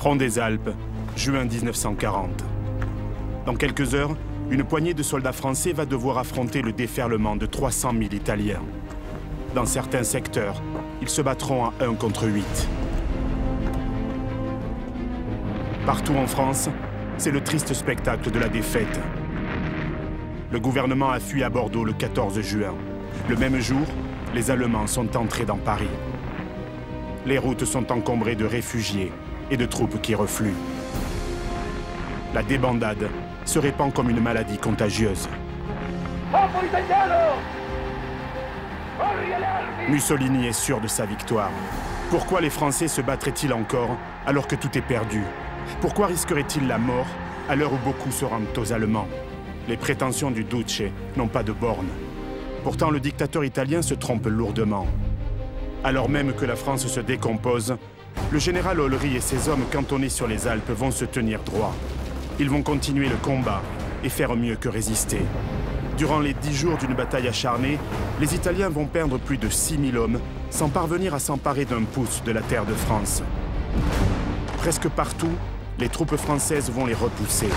Front des Alpes, juin 1940. Dans quelques heures, une poignée de soldats français va devoir affronter le déferlement de 300 000 Italiens. Dans certains secteurs, ils se battront à 1 contre 8. Partout en France, c'est le triste spectacle de la défaite. Le gouvernement a fui à Bordeaux le 14 juin. Le même jour, les Allemands sont entrés dans Paris. Les routes sont encombrées de réfugiés et de troupes qui refluent. La débandade se répand comme une maladie contagieuse. Mussolini est sûr de sa victoire. Pourquoi les Français se battraient-ils encore alors que tout est perdu? Pourquoi risqueraient-ils la mort à l'heure où beaucoup se rendent aux Allemands? Les prétentions du Duce n'ont pas de borne. Pourtant, le dictateur italien se trompe lourdement. Alors même que la France se décompose, le général Olry et ses hommes cantonnés sur les Alpes vont se tenir droit. Ils vont continuer le combat et faire mieux que résister. Durant les 10 jours d'une bataille acharnée, les Italiens vont perdre plus de 6 000 hommes sans parvenir à s'emparer d'un pouce de la terre de France. Presque partout, les troupes françaises vont les repousser.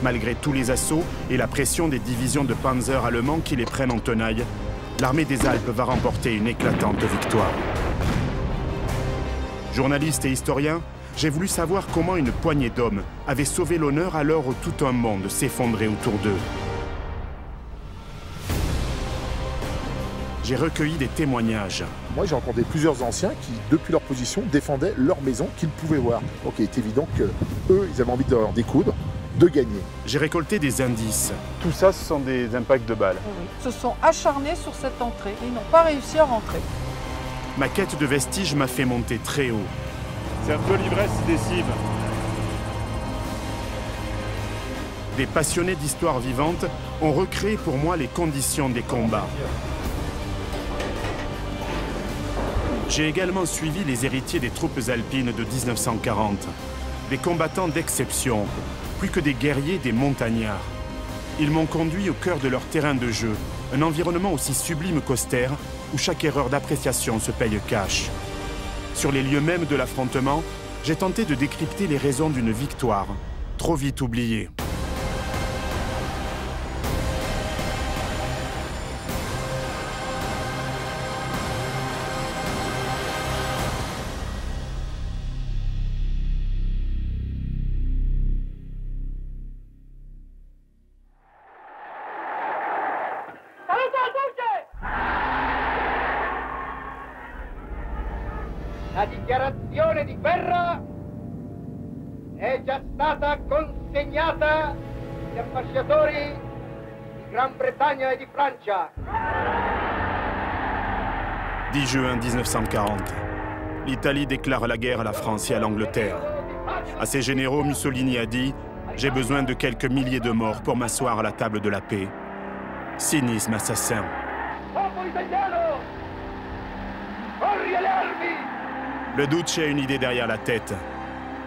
Malgré tous les assauts et la pression des divisions de panzer allemands qui les prennent en tenaille, l'armée des Alpes va remporter une éclatante victoire. Journaliste et historien, j'ai voulu savoir comment une poignée d'hommes avait sauvé l'honneur à l'heure où tout un monde s'effondrait autour d'eux. J'ai recueilli des témoignages. Moi, j'ai rencontré plusieurs anciens qui, depuis leur position, défendaient leur maison qu'ils pouvaient voir. Donc il est évident qu'eux, ils avaient envie de leur découdre, de gagner. J'ai récolté des indices. Tout ça, ce sont des impacts de balles. Oui. Ils se sont acharnés sur cette entrée et ils n'ont pas réussi à rentrer. Ma quête de vestiges m'a fait monter très haut. C'est un peu l'ivresse décisive. Des passionnés d'histoire vivante ont recréé pour moi les conditions des combats. J'ai également suivi les héritiers des troupes alpines de 1940. Des combattants d'exception, plus que des guerriers, des montagnards. Ils m'ont conduit au cœur de leur terrain de jeu, un environnement aussi sublime qu'austère, où chaque erreur d'appréciation se paye cash. Sur les lieux mêmes de l'affrontement, j'ai tenté de décrypter les raisons d'une victoire, trop vite oubliée. La dichiarazione di guerra è già stata consegnata agli ambasciatori di Gran Bretagna e di Francia. 10 juin 1940. L'Italie déclare la guerre à la France et à l'Angleterre. À ses généraux, Mussolini a dit « J'ai besoin de quelques milliers de morts pour m'asseoir à la table de la paix. » Cynisme assassin. Le Duce a une idée derrière la tête.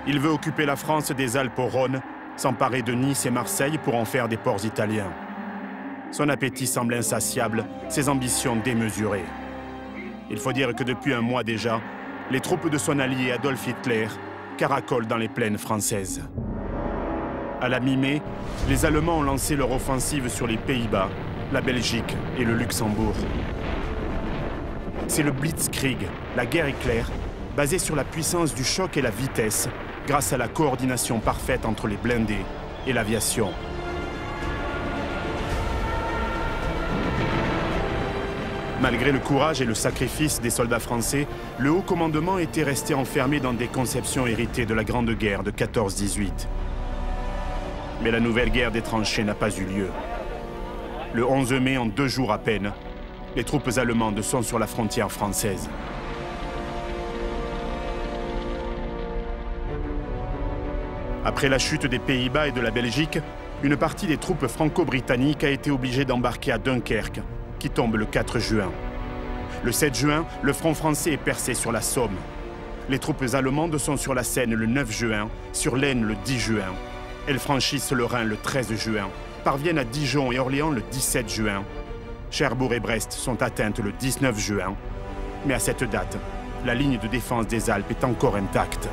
Il veut occuper la France des Alpes au Rhône, s'emparer de Nice et Marseille pour en faire des ports italiens. Son appétit semble insatiable, ses ambitions démesurées. Il faut dire que depuis un mois déjà, les troupes de son allié Adolf Hitler caracolent dans les plaines françaises. À la mi-mai, les Allemands ont lancé leur offensive sur les Pays-Bas, la Belgique et le Luxembourg. C'est le Blitzkrieg, la guerre éclair, basée sur la puissance du choc et la vitesse, grâce à la coordination parfaite entre les blindés et l'aviation. Malgré le courage et le sacrifice des soldats français, le haut commandement était resté enfermé dans des conceptions héritées de la Grande Guerre de 14-18. Mais la nouvelle guerre des tranchées n'a pas eu lieu. Le 11 mai, en 2 jours à peine, les troupes allemandes sont sur la frontière française. Après la chute des Pays-Bas et de la Belgique, une partie des troupes franco-britanniques a été obligée d'embarquer à Dunkerque, qui tombe le 4 juin. Le 7 juin, le front français est percé sur la Somme. Les troupes allemandes sont sur la Seine le 9 juin, sur l'Aisne le 10 juin. Elles franchissent le Rhin le 13 juin, parviennent à Dijon et Orléans le 17 juin. Cherbourg et Brest sont atteintes le 19 juin. Mais à cette date, la ligne de défense des Alpes est encore intacte.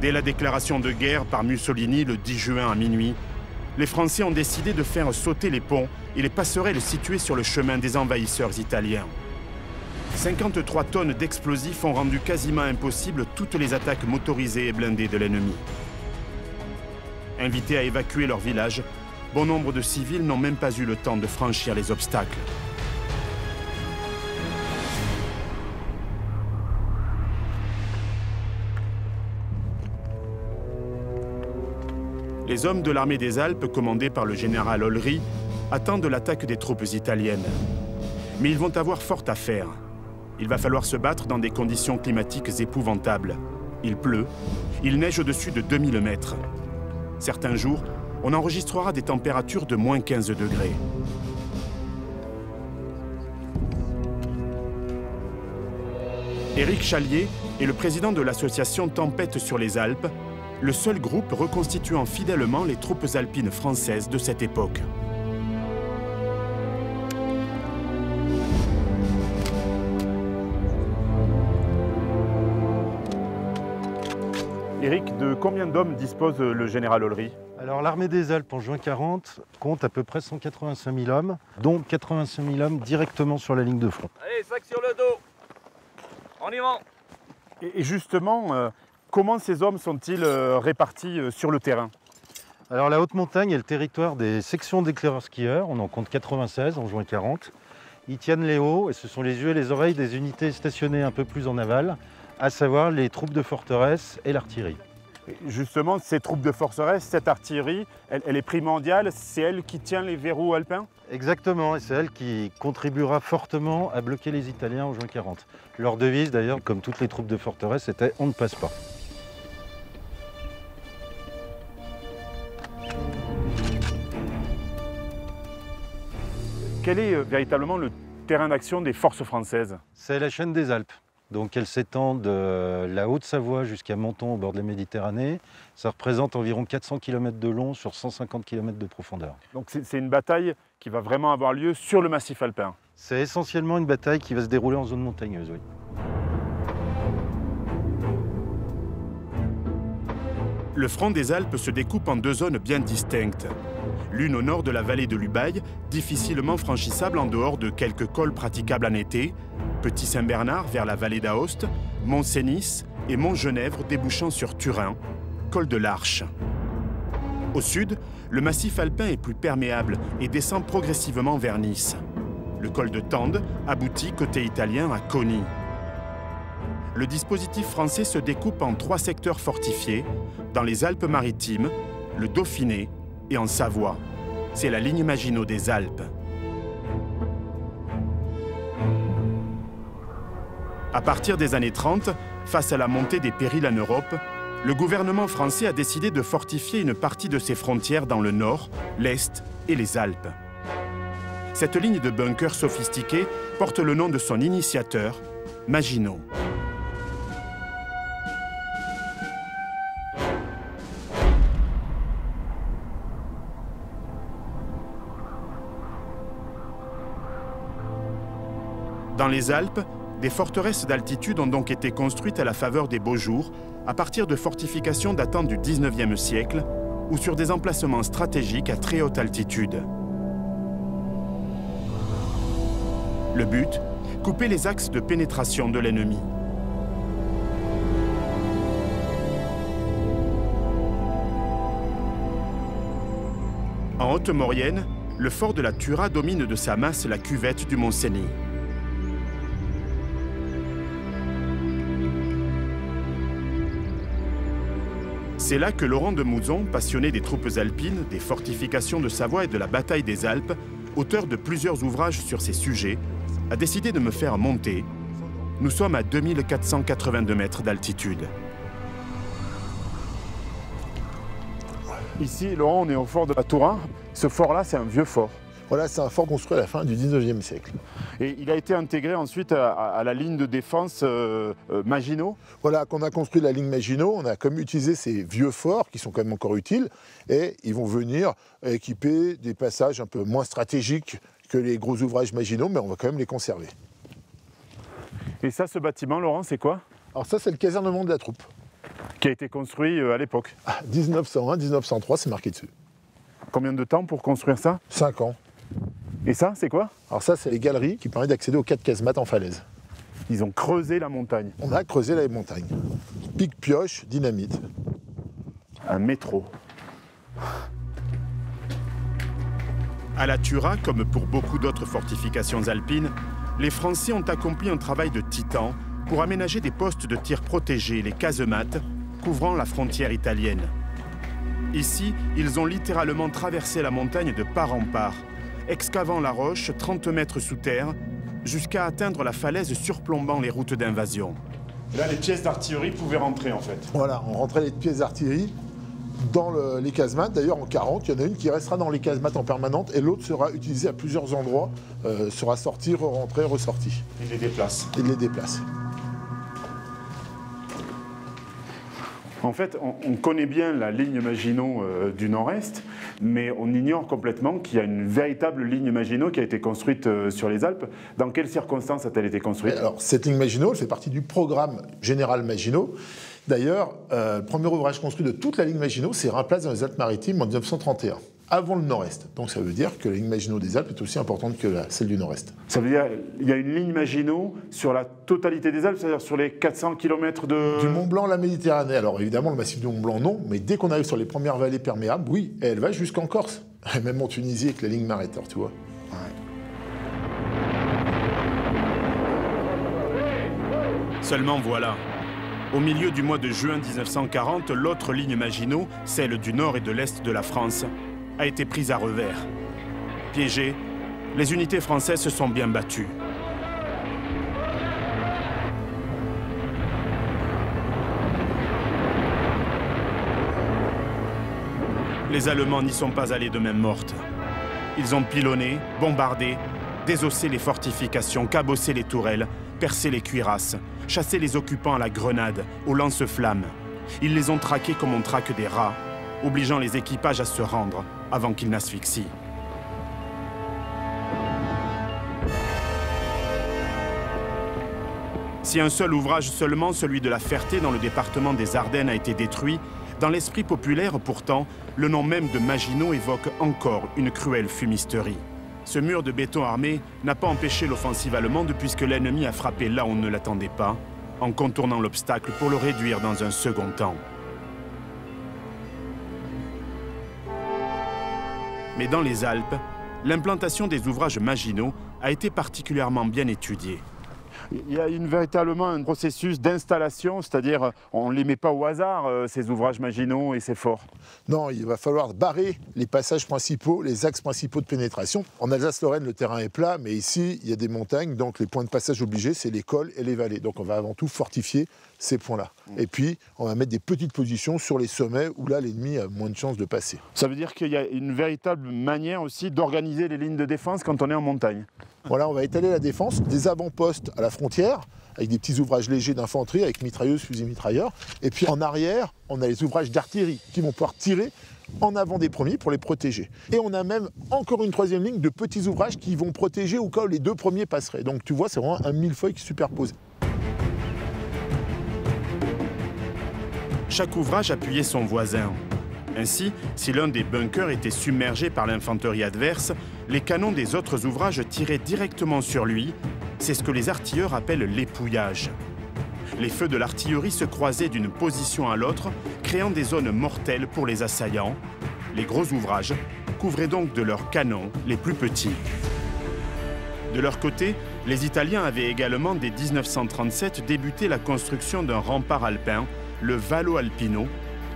Dès la déclaration de guerre par Mussolini le 10 juin à minuit, les Français ont décidé de faire sauter les ponts et les passerelles situées sur le chemin des envahisseurs italiens. 53 tonnes d'explosifs ont rendu quasiment impossible toutes les attaques motorisées et blindées de l'ennemi. Invités à évacuer leur village, bon nombre de civils n'ont même pas eu le temps de franchir les obstacles. Les hommes de l'armée des Alpes, commandés par le général Olry, attendent l'attaque des troupes italiennes. Mais ils vont avoir fort à faire. Il va falloir se battre dans des conditions climatiques épouvantables. Il pleut, il neige au-dessus de 2000 mètres. Certains jours, on enregistrera des températures de moins 15 degrés. Éric Chalier est le président de l'association Tempête sur les Alpes, le seul groupe reconstituant fidèlement les troupes alpines françaises de cette époque. Éric, de combien d'hommes dispose le général Olry? Alors l'armée des Alpes en juin 40 compte à peu près 185 000 hommes, dont 85 000 hommes directement sur la ligne de front. Allez, sac sur le dos. On y va. Et justement, comment ces hommes sont-ils répartis sur le terrain? Alors la haute montagne est le territoire des sections d'éclaireurs skieurs, on en compte 96 en juin 40. Ils tiennent les hauts et ce sont les yeux et les oreilles des unités stationnées un peu plus en aval, à savoir les troupes de forteresse et l'artillerie. Justement, ces troupes de forteresse, cette artillerie, elle est primordiale, c'est elle qui tient les verrous alpins? Exactement, et c'est elle qui contribuera fortement à bloquer les Italiens en juin 40. Leur devise d'ailleurs, comme toutes les troupes de forteresse, c'était « on ne passe pas ». Quel est véritablement le terrain d'action des forces françaises? C'est la chaîne des Alpes. Donc elle s'étend de la Haute-Savoie jusqu'à Menton au bord de la Méditerranée. Ça représente environ 400 km de long sur 150 km de profondeur. Donc c'est une bataille qui va vraiment avoir lieu sur le massif alpin? C'est essentiellement une bataille qui va se dérouler en zone montagneuse, oui. Le front des Alpes se découpe en deux zones bien distinctes. L'une au nord de la vallée de l'Ubaye, difficilement franchissable en dehors de quelques cols praticables en été, Petit Saint-Bernard vers la vallée d'Aoste, Mont-Cenis et Mont-Genèvre débouchant sur Turin, col de l'Arche. Au sud, le massif alpin est plus perméable et descend progressivement vers Nice. Le col de Tende aboutit côté italien à Coni. Le dispositif français se découpe en trois secteurs fortifiés, dans les Alpes-Maritimes, le Dauphiné et en Savoie. C'est la ligne Maginot des Alpes. À partir des années 30, face à la montée des périls en Europe, le gouvernement français a décidé de fortifier une partie de ses frontières dans le nord, l'est et les Alpes. Cette ligne de bunkers sophistiqués porte le nom de son initiateur, Maginot. Dans les Alpes, des forteresses d'altitude ont donc été construites à la faveur des beaux jours, à partir de fortifications datant du XIXe siècle ou sur des emplacements stratégiques à très haute altitude. Le but, couper les axes de pénétration de l'ennemi. En Haute-Maurienne, le fort de la Tura domine de sa masse la cuvette du Mont-Cenis. C'est là que Laurent de Mouzon, passionné des troupes alpines, des fortifications de Savoie et de la bataille des Alpes, auteur de plusieurs ouvrages sur ces sujets, a décidé de me faire monter. Nous sommes à 2482 mètres d'altitude. Ici, Laurent, on est au fort de la Tourin. Ce fort-là, c'est un vieux fort. Voilà, c'est un fort construit à la fin du 19e siècle. Et il a été intégré ensuite à la ligne de défense Maginot. Voilà, qu'on a construit la ligne Maginot, on a comme utilisé ces vieux forts qui sont quand même encore utiles et ils vont venir équiper des passages un peu moins stratégiques que les gros ouvrages Maginot, mais on va quand même les conserver. Et ça, ce bâtiment, Laurent, c'est quoi? Alors ça, c'est le casernement de la troupe. Qui a été construit à l'époque. 1901-1903, c'est marqué dessus. Combien de temps pour construire ça? 5 ans. Et ça, c'est quoi? Alors ça, c'est les galeries qui permettent d'accéder aux 4 casemates en falaise. Ils ont creusé la montagne. On a creusé la montagne. Pic, pioche, dynamite. Un métro. À la Tura, comme pour beaucoup d'autres fortifications alpines, les Français ont accompli un travail de titan pour aménager des postes de tir protégés, les casemates, couvrant la frontière italienne. Ici, ils ont littéralement traversé la montagne de part en part, excavant la roche 30 mètres sous terre, jusqu'à atteindre la falaise surplombant les routes d'invasion. Là, les pièces d'artillerie pouvaient rentrer en fait. Voilà, on rentrait les pièces d'artillerie dans les casemates. D'ailleurs, en 40, il y en a une qui restera dans les casemates en permanente et l'autre sera utilisée à plusieurs endroits, sera sortie, re-rentrée, ressortie. Ils les déplacent. Ils les déplacent. En fait, on connaît bien la ligne Maginot du Nord-Est, mais on ignore complètement qu'il y a une véritable ligne Maginot qui a été construite sur les Alpes. Dans quelles circonstances a-t-elle été construite? Alors, cette ligne Maginot, elle fait partie du programme général Maginot. D'ailleurs, le premier ouvrage construit de toute la ligne Maginot, c'est Reims-Place dans les Alpes-Maritimes en 1931, avant le Nord-Est. Donc ça veut dire que la ligne Maginot des Alpes est aussi importante que celle du Nord-Est. Ça veut dire qu'il y a une ligne Maginot sur la totalité des Alpes, c'est-à-dire sur les 400 km de... Du Mont-Blanc à la Méditerranée. Alors évidemment, le massif du Mont-Blanc, non, mais dès qu'on arrive sur les premières vallées perméables, oui, et elle va jusqu'en Corse. Même en Tunisie avec la ligne Mareter, tu vois. Seulement voilà. Au milieu du mois de juin 1940, l'autre ligne Maginot, celle du nord et de l'est de la France, a été prise à revers. Piégées, les unités françaises se sont bien battues. Les Allemands n'y sont pas allés de main morte. Ils ont pilonné, bombardé, désossé les fortifications, cabossé les tourelles, percé les cuirasses, chassé les occupants à la grenade, au lance-flammes. Ils les ont traqués comme on traque des rats, obligeant les équipages à se rendre avant qu'ils n'asphyxient. Si un seul ouvrage seulement, celui de la Ferté dans le département des Ardennes, a été détruit, dans l'esprit populaire, pourtant, le nom même de Maginot évoque encore une cruelle fumisterie. Ce mur de béton armé n'a pas empêché l'offensive allemande puisque l'ennemi a frappé là où on ne l'attendait pas, en contournant l'obstacle pour le réduire dans un second temps. Mais dans les Alpes, l'implantation des ouvrages Maginot a été particulièrement bien étudiée. Il y a véritablement un processus d'installation, c'est-à-dire on ne les met pas au hasard, ces ouvrages Maginot et ces forts. Non, il va falloir barrer les passages principaux, les axes principaux de pénétration. En Alsace-Lorraine, le terrain est plat, mais ici, il y a des montagnes, donc les points de passage obligés, c'est les cols et les vallées. Donc on va avant tout fortifier ces points-là. Et puis, on va mettre des petites positions sur les sommets où là, l'ennemi a moins de chances de passer. Ça veut dire qu'il y a une véritable manière aussi d'organiser les lignes de défense quand on est en montagne. Voilà, on va étaler la défense, des avant-postes à la frontière, avec des petits ouvrages légers d'infanterie, avec mitrailleuses, fusils mitrailleurs. Et puis en arrière, on a les ouvrages d'artillerie qui vont pouvoir tirer en avant des premiers pour les protéger. Et on a même encore une troisième ligne de petits ouvrages qui vont protéger au cas où les deux premiers passeraient. Donc tu vois, c'est vraiment un millefeuille qui se superpose. Chaque ouvrage appuyait son voisin. Ainsi, si l'un des bunkers était submergé par l'infanterie adverse, les canons des autres ouvrages tiraient directement sur lui. C'est ce que les artilleurs appellent l'épouillage. Les feux de l'artillerie se croisaient d'une position à l'autre, créant des zones mortelles pour les assaillants. Les gros ouvrages couvraient donc de leurs canons les plus petits. De leur côté, les Italiens avaient également, dès 1937, débuté la construction d'un rempart alpin, le Vallo Alpino,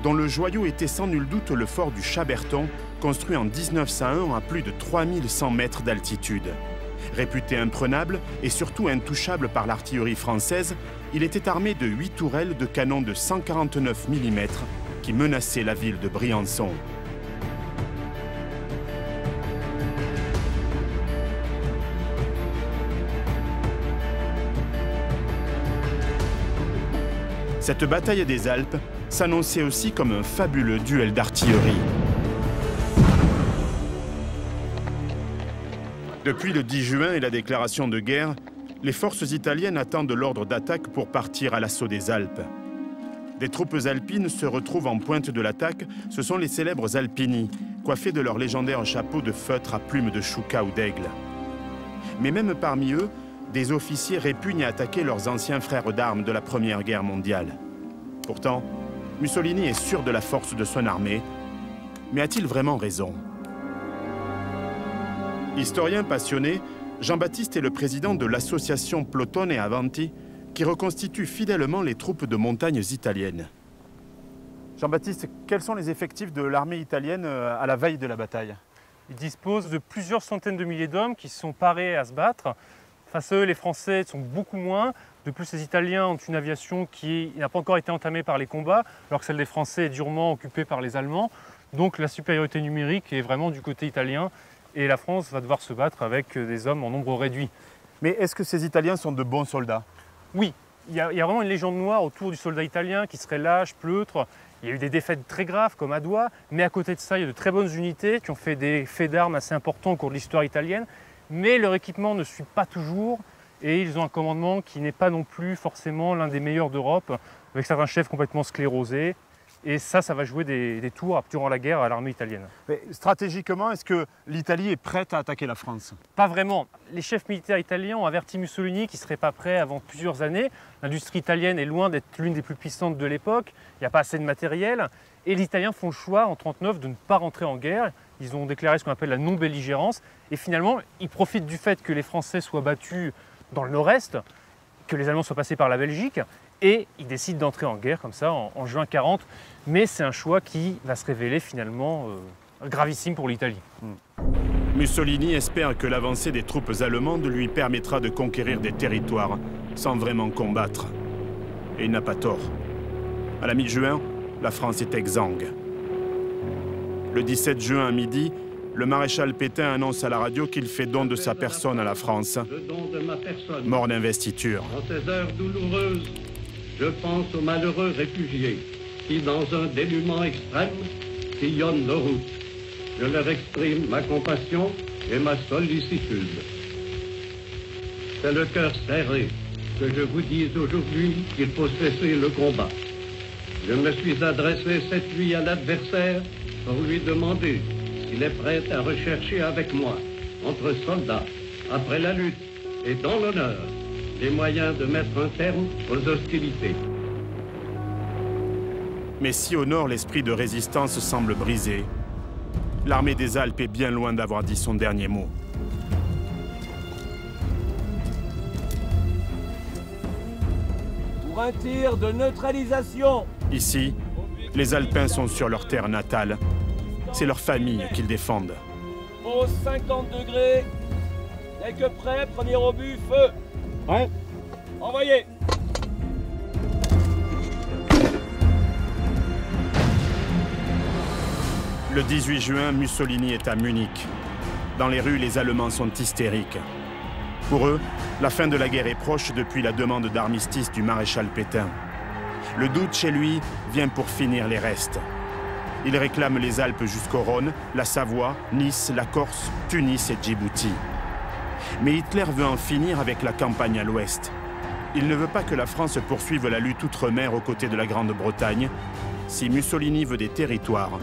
dont le joyau était sans nul doute le fort du Chaberton, construit en 1901 à plus de 3100 mètres d'altitude. Réputé imprenable et surtout intouchable par l'artillerie française, il était armé de 8 tourelles de canons de 149 mm qui menaçaient la ville de Briançon. Cette bataille des Alpes s'annonçait aussi comme un fabuleux duel d'artillerie. Depuis le 10 juin et la déclaration de guerre, les forces italiennes attendent l'ordre d'attaque pour partir à l'assaut des Alpes. Des troupes alpines se retrouvent en pointe de l'attaque, ce sont les célèbres Alpini, coiffés de leur légendaire chapeau de feutre à plumes de chouca ou d'aigle. Mais même parmi eux, des officiers répugnent à attaquer leurs anciens frères d'armes de la Première Guerre mondiale. Pourtant, Mussolini est sûr de la force de son armée, mais a-t-il vraiment raison? Historien passionné, Jean-Baptiste est le président de l'association Plotone Avanti, qui reconstitue fidèlement les troupes de montagnes italiennes. Jean-Baptiste, quels sont les effectifs de l'armée italienne à la veille de la bataille? Ils disposent de plusieurs centaines de milliers d'hommes qui sont parés à se battre. Face à eux, les Français sont beaucoup moins. De plus, les Italiens ont une aviation qui n'a pas encore été entamée par les combats, alors que celle des Français est durement occupée par les Allemands. Donc la supériorité numérique est vraiment du côté italien et la France va devoir se battre avec des hommes en nombre réduit. Mais est-ce que ces Italiens sont de bons soldats? Oui, il y a vraiment une légende noire autour du soldat italien qui serait lâche, pleutre. Il y a eu des défaites très graves comme à Douai, mais à côté de ça, il y a de très bonnes unités qui ont fait des faits d'armes assez importants au cours de l'histoire italienne. Mais leur équipement ne suit pas toujours et ils ont un commandement qui n'est pas non plus forcément l'un des meilleurs d'Europe, avec certains chefs complètement sclérosés. Et ça va jouer des tours durant la guerre à l'armée italienne. Mais stratégiquement, est-ce que l'Italie est prête à attaquer la France? Pas vraiment. Les chefs militaires italiens ont averti Mussolini qu'il ne serait pas prêt avant plusieurs années. L'industrie italienne est loin d'être l'une des plus puissantes de l'époque. Il n'y a pas assez de matériel. Et les Italiens font le choix en 1939 de ne pas rentrer en guerre. Ils ont déclaré ce qu'on appelle la non-belligérance. Et finalement, ils profitent du fait que les Français soient battus dans le nord-est, que les Allemands soient passés par la Belgique. Et ils décident d'entrer en guerre comme ça en juin 40. Mais c'est un choix qui va se révéler finalement gravissime pour l'Italie. Mussolini espère que l'avancée des troupes allemandes lui permettra de conquérir des territoires sans vraiment combattre. Et il n'a pas tort. À la mi-juin, la France est exsangue. Le 17 juin à midi, le maréchal Pétain annonce à la radio qu'il fait don de sa personne à la France. Mort d'investiture. En ces heures douloureuses, je pense aux malheureux réfugiés qui, dans un dénuement extrême, sillonnent nos routes. Je leur exprime ma compassion et ma sollicitude. C'est le cœur serré que je vous dis aujourd'hui qu'il faut cesser le combat. Je me suis adressé cette nuit à l'adversaire pour lui demander s'il est prêt à rechercher avec moi, entre soldats, après la lutte et dans l'honneur, les moyens de mettre un terme aux hostilités. Mais si au nord l'esprit de résistance semble brisé, l'armée des Alpes est bien loin d'avoir dit son dernier mot. Pour un tir de neutralisation. Ici, les Alpins sont sur leur terre natale. C'est leur famille qu'ils défendent. Au 50 degrés. Dès que prêt, premier obus, feu. Ouais. Envoyez. Le 18 juin, Mussolini est à Munich. Dans les rues, les Allemands sont hystériques. Pour eux, la fin de la guerre est proche depuis la demande d'armistice du maréchal Pétain. Le doute chez lui vient pour finir les restes. Il réclame les Alpes jusqu'au Rhône, la Savoie, Nice, la Corse, Tunis et Djibouti. Mais Hitler veut en finir avec la campagne à l'ouest. Il ne veut pas que la France poursuive la lutte outre-mer aux côtés de la Grande-Bretagne. Si Mussolini veut des territoires,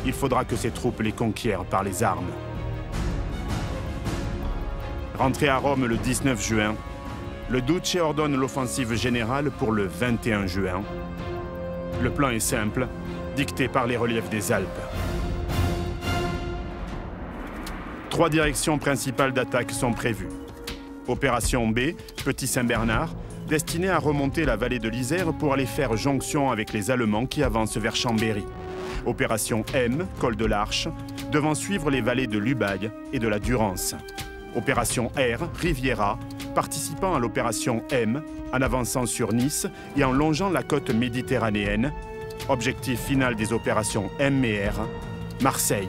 il faudra que ses troupes les conquièrent par les armes. Rentré à Rome le 19 juin, le Duce ordonne l'offensive générale pour le 21 juin. Le plan est simple, dicté par les reliefs des Alpes. 3 directions principales d'attaque sont prévues. Opération B, Petit Saint-Bernard, destinée à remonter la vallée de l'Isère pour aller faire jonction avec les Allemands qui avancent vers Chambéry. Opération M, Col de l'Arche, devant suivre les vallées de l'Ubaye et de la Durance. Opération R, Riviera, participant à l'opération M, en avançant sur Nice et en longeant la côte méditerranéenne. Objectif final des opérations M et R, Marseille.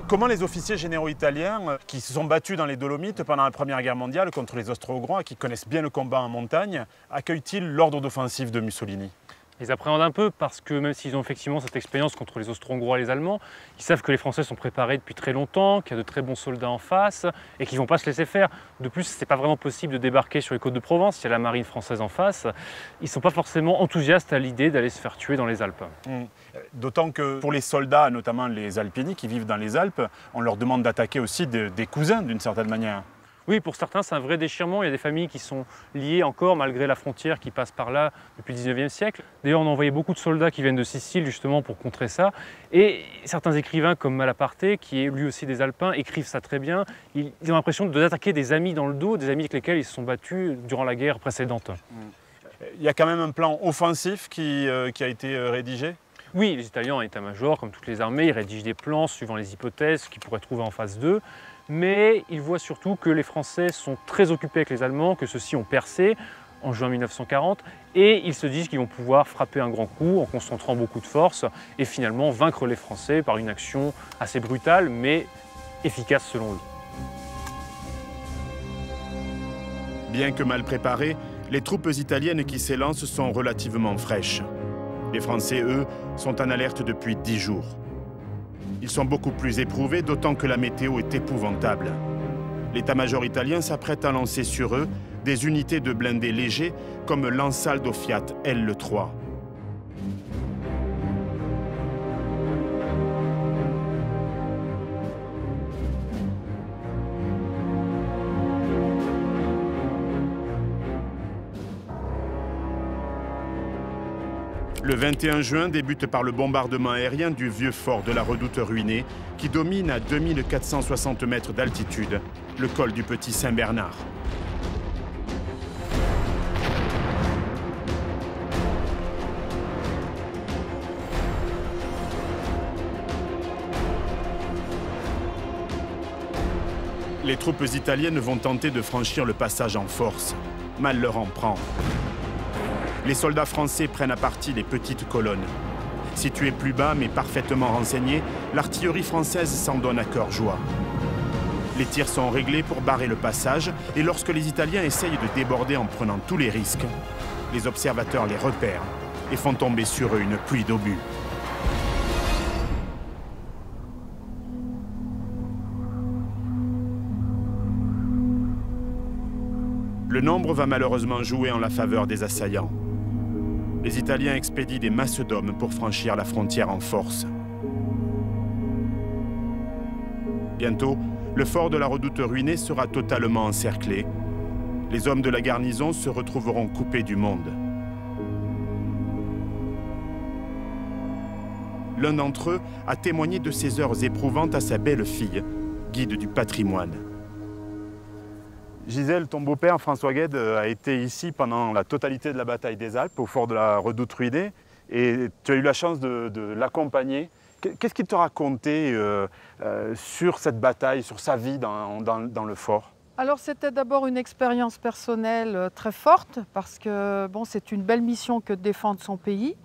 Comment les officiers généraux italiens qui se sont battus dans les Dolomites pendant la Première Guerre mondiale contre les Austro-Hongrois, qui connaissent bien le combat en montagne, accueillent-ils l'ordre d'offensive de Mussolini? Ils appréhendent un peu parce que même s'ils ont effectivement cette expérience contre les Austro-Hongrois et les Allemands, ils savent que les Français sont préparés depuis très longtemps, qu'il y a de très bons soldats en face et qu'ils ne vont pas se laisser faire. De plus, ce n'est pas vraiment possible de débarquer sur les côtes de Provence, il y a la marine française en face. Ils ne sont pas forcément enthousiastes à l'idée d'aller se faire tuer dans les Alpes. D'autant que pour les soldats, notamment les Alpini qui vivent dans les Alpes, on leur demande d'attaquer aussi des cousins d'une certaine manière. Oui, pour certains, c'est un vrai déchirement. Il y a des familles qui sont liées encore, malgré la frontière qui passe par là depuis le 19e siècle. D'ailleurs, on a envoyé beaucoup de soldats qui viennent de Sicile, justement, pour contrer ça. Et certains écrivains, comme Malaparte, qui est lui aussi des Alpins, écrivent ça très bien. Ils ont l'impression d'attaquer des amis dans le dos, des amis avec lesquels ils se sont battus durant la guerre précédente. Il y a quand même un plan offensif qui a été rédigé? Oui, les Italiens en état-major, comme toutes les armées, ils rédigent des plans suivant les hypothèses qu'ils pourraient trouver en face d'eux. Mais ils voient surtout que les Français sont très occupés avec les Allemands, que ceux-ci ont percé en juin 1940, et ils se disent qu'ils vont pouvoir frapper un grand coup en concentrant beaucoup de force et finalement vaincre les Français par une action assez brutale, mais efficace selon eux. Bien que mal préparées, les troupes italiennes qui s'élancent sont relativement fraîches. Les Français, eux, sont en alerte depuis 10 jours. Ils sont beaucoup plus éprouvés, d'autant que la météo est épouvantable. L'état-major italien s'apprête à lancer sur eux des unités de blindés légers comme l'Ansaldo Fiat L3. Le 21 juin débute par le bombardement aérien du vieux fort de la Redoute ruinée qui domine à 2460 mètres d'altitude le col du Petit Saint-Bernard. Les troupes italiennes vont tenter de franchir le passage en force. Mal leur en prend. Les soldats français prennent à partie les petites colonnes. Situées plus bas mais parfaitement renseignées, l'artillerie française s'en donne à cœur joie. Les tirs sont réglés pour barrer le passage et lorsque les Italiens essayent de déborder en prenant tous les risques, les observateurs les repèrent et font tomber sur eux une pluie d'obus. Le nombre va malheureusement jouer en la faveur des assaillants. Les Italiens expédient des masses d'hommes pour franchir la frontière en force. Bientôt, le fort de la Redoute ruinée sera totalement encerclé. Les hommes de la garnison se retrouveront coupés du monde. L'un d'entre eux a témoigné de ses heures éprouvantes à sa belle-fille, guide du patrimoine. Gisèle, ton beau-père François Gued a été ici pendant la totalité de la bataille des Alpes, au fort de la Redoute ruinée, et tu as eu la chance de l'accompagner. Qu'est-ce qu'il te racontait sur cette bataille, sur sa vie dans le fort? Alors c'était d'abord une expérience personnelle très forte, parce que bon, c'est une belle mission que de défendre son pays.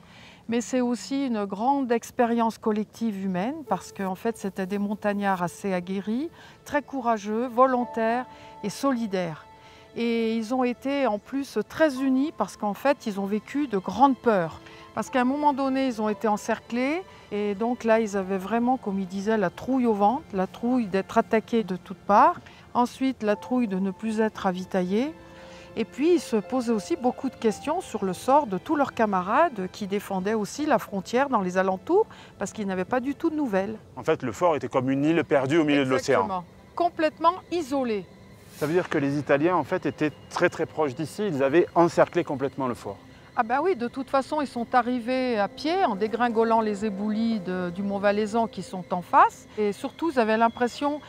Mais c'est aussi une grande expérience collective humaine parce qu'en fait, c'était des montagnards assez aguerris, très courageux, volontaires et solidaires. Et ils ont été en plus très unis parce qu'en fait, ils ont vécu de grandes peurs. Parce qu'à un moment donné, ils ont été encerclés et donc là, ils avaient vraiment, comme ils disaient, la trouille au ventre, la trouille d'être attaqués de toutes parts. Ensuite, la trouille de ne plus être ravitaillés. Et puis, ils se posaient aussi beaucoup de questions sur le sort de tous leurs camarades qui défendaient aussi la frontière dans les alentours parce qu'ils n'avaient pas du tout de nouvelles. En fait, le fort était comme une île perdue au milieu de l'océan. Exactement. Complètement isolé. Ça veut dire que les Italiens, en fait, étaient très très proches d'ici. Ils avaient encerclé complètement le fort. Ah ben oui, de toute façon, ils sont arrivés à pied en dégringolant les éboulis du Mont Valaisan qui sont en face. Et surtout, ils avaient l'impression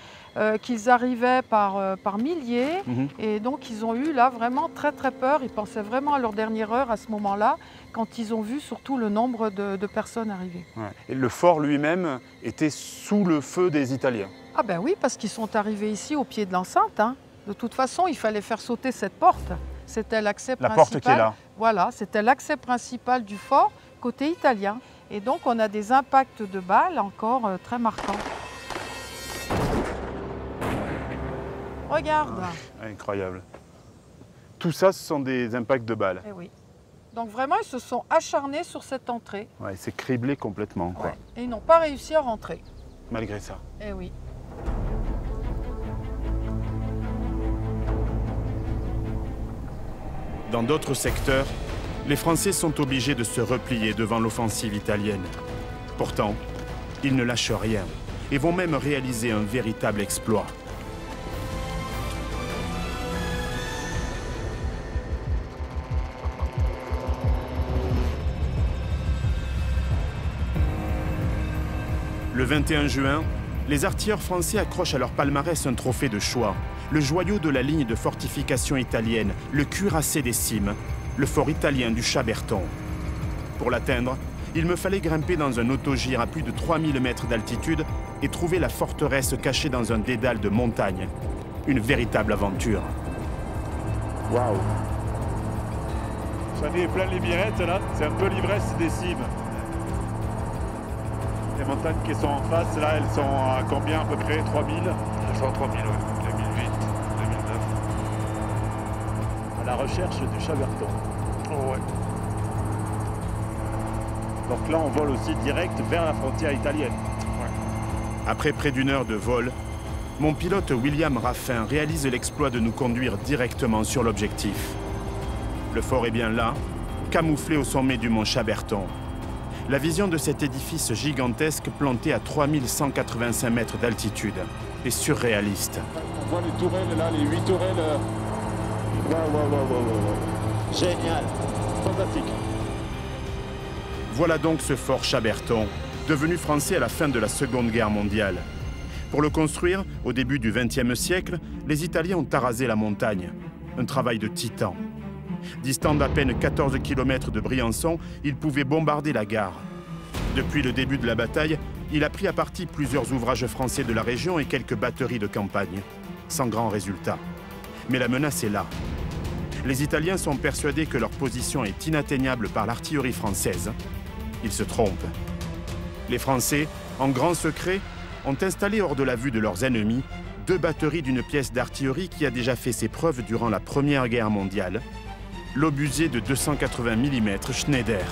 qu'ils arrivaient par milliers. Et donc, ils ont eu là vraiment très très peur. Ils pensaient vraiment à leur dernière heure à ce moment-là, quand ils ont vu surtout le nombre de personnes arriver. Ouais. Et le fort lui-même était sous le feu des Italiens. Ah ben oui, parce qu'ils sont arrivés ici au pied de l'enceinte. Hein. De toute façon, il fallait faire sauter cette porte. C'était l'accès principal. La porte qui est là. Voilà, c'était l'accès principal du fort côté italien. Et donc, on a des impacts de balles encore très marquants. Regarde. Incroyable. Tout ça, ce sont des impacts de balles. Eh oui. Donc vraiment, ils se sont acharnés sur cette entrée. Ouais, c'est criblé complètement, quoi. Ouais. Et ils n'ont pas réussi à rentrer. Malgré ça. Eh oui. Dans d'autres secteurs, les Français sont obligés de se replier devant l'offensive italienne. Pourtant, ils ne lâchent rien et vont même réaliser un véritable exploit. Le 21 juin, les artilleurs français accrochent à leur palmarès un trophée de choix, le joyau de la ligne de fortification italienne, le cuirassé des cimes, le fort italien du Chaberton. Pour l'atteindre, il me fallait grimper dans un autogire à plus de 3000 mètres d'altitude et trouver la forteresse cachée dans un dédale de montagne. Une véritable aventure. Waouh! J'en ai plein les mirettes là, c'est un peu l'ivresse des cimes. Les montagnes qui sont en face, là, elles sont à combien à peu près? 3000? Elles sont à 3000, oui. 2008, 2009. À la recherche du Chaberton. Oh ouais. Donc là, on vole aussi direct vers la frontière italienne. Ouais. Après près d'une heure de vol, mon pilote William Raffin réalise l'exploit de nous conduire directement sur l'objectif. Le fort est bien là, camouflé au sommet du mont Chaberton. La vision de cet édifice gigantesque planté à 3185 mètres d'altitude est surréaliste. On voit les tourelles là, les 8 tourelles. Waouh. Génial, fantastique. Voilà donc ce fort Chaberton, devenu français à la fin de la Seconde Guerre mondiale. Pour le construire, au début du XXe siècle, les Italiens ont arasé la montagne. Un travail de titan. Distant d'à peine 14 km de Briançon, il pouvait bombarder la gare. Depuis le début de la bataille, il a pris à partie plusieurs ouvrages français de la région et quelques batteries de campagne. Sans grand résultat. Mais la menace est là. Les Italiens sont persuadés que leur position est inatteignable par l'artillerie française. Ils se trompent. Les Français, en grand secret, ont installé hors de la vue de leurs ennemis 2 batteries d'une pièce d'artillerie qui a déjà fait ses preuves durant la Première Guerre mondiale, l'obusier de 280 mm Schneider.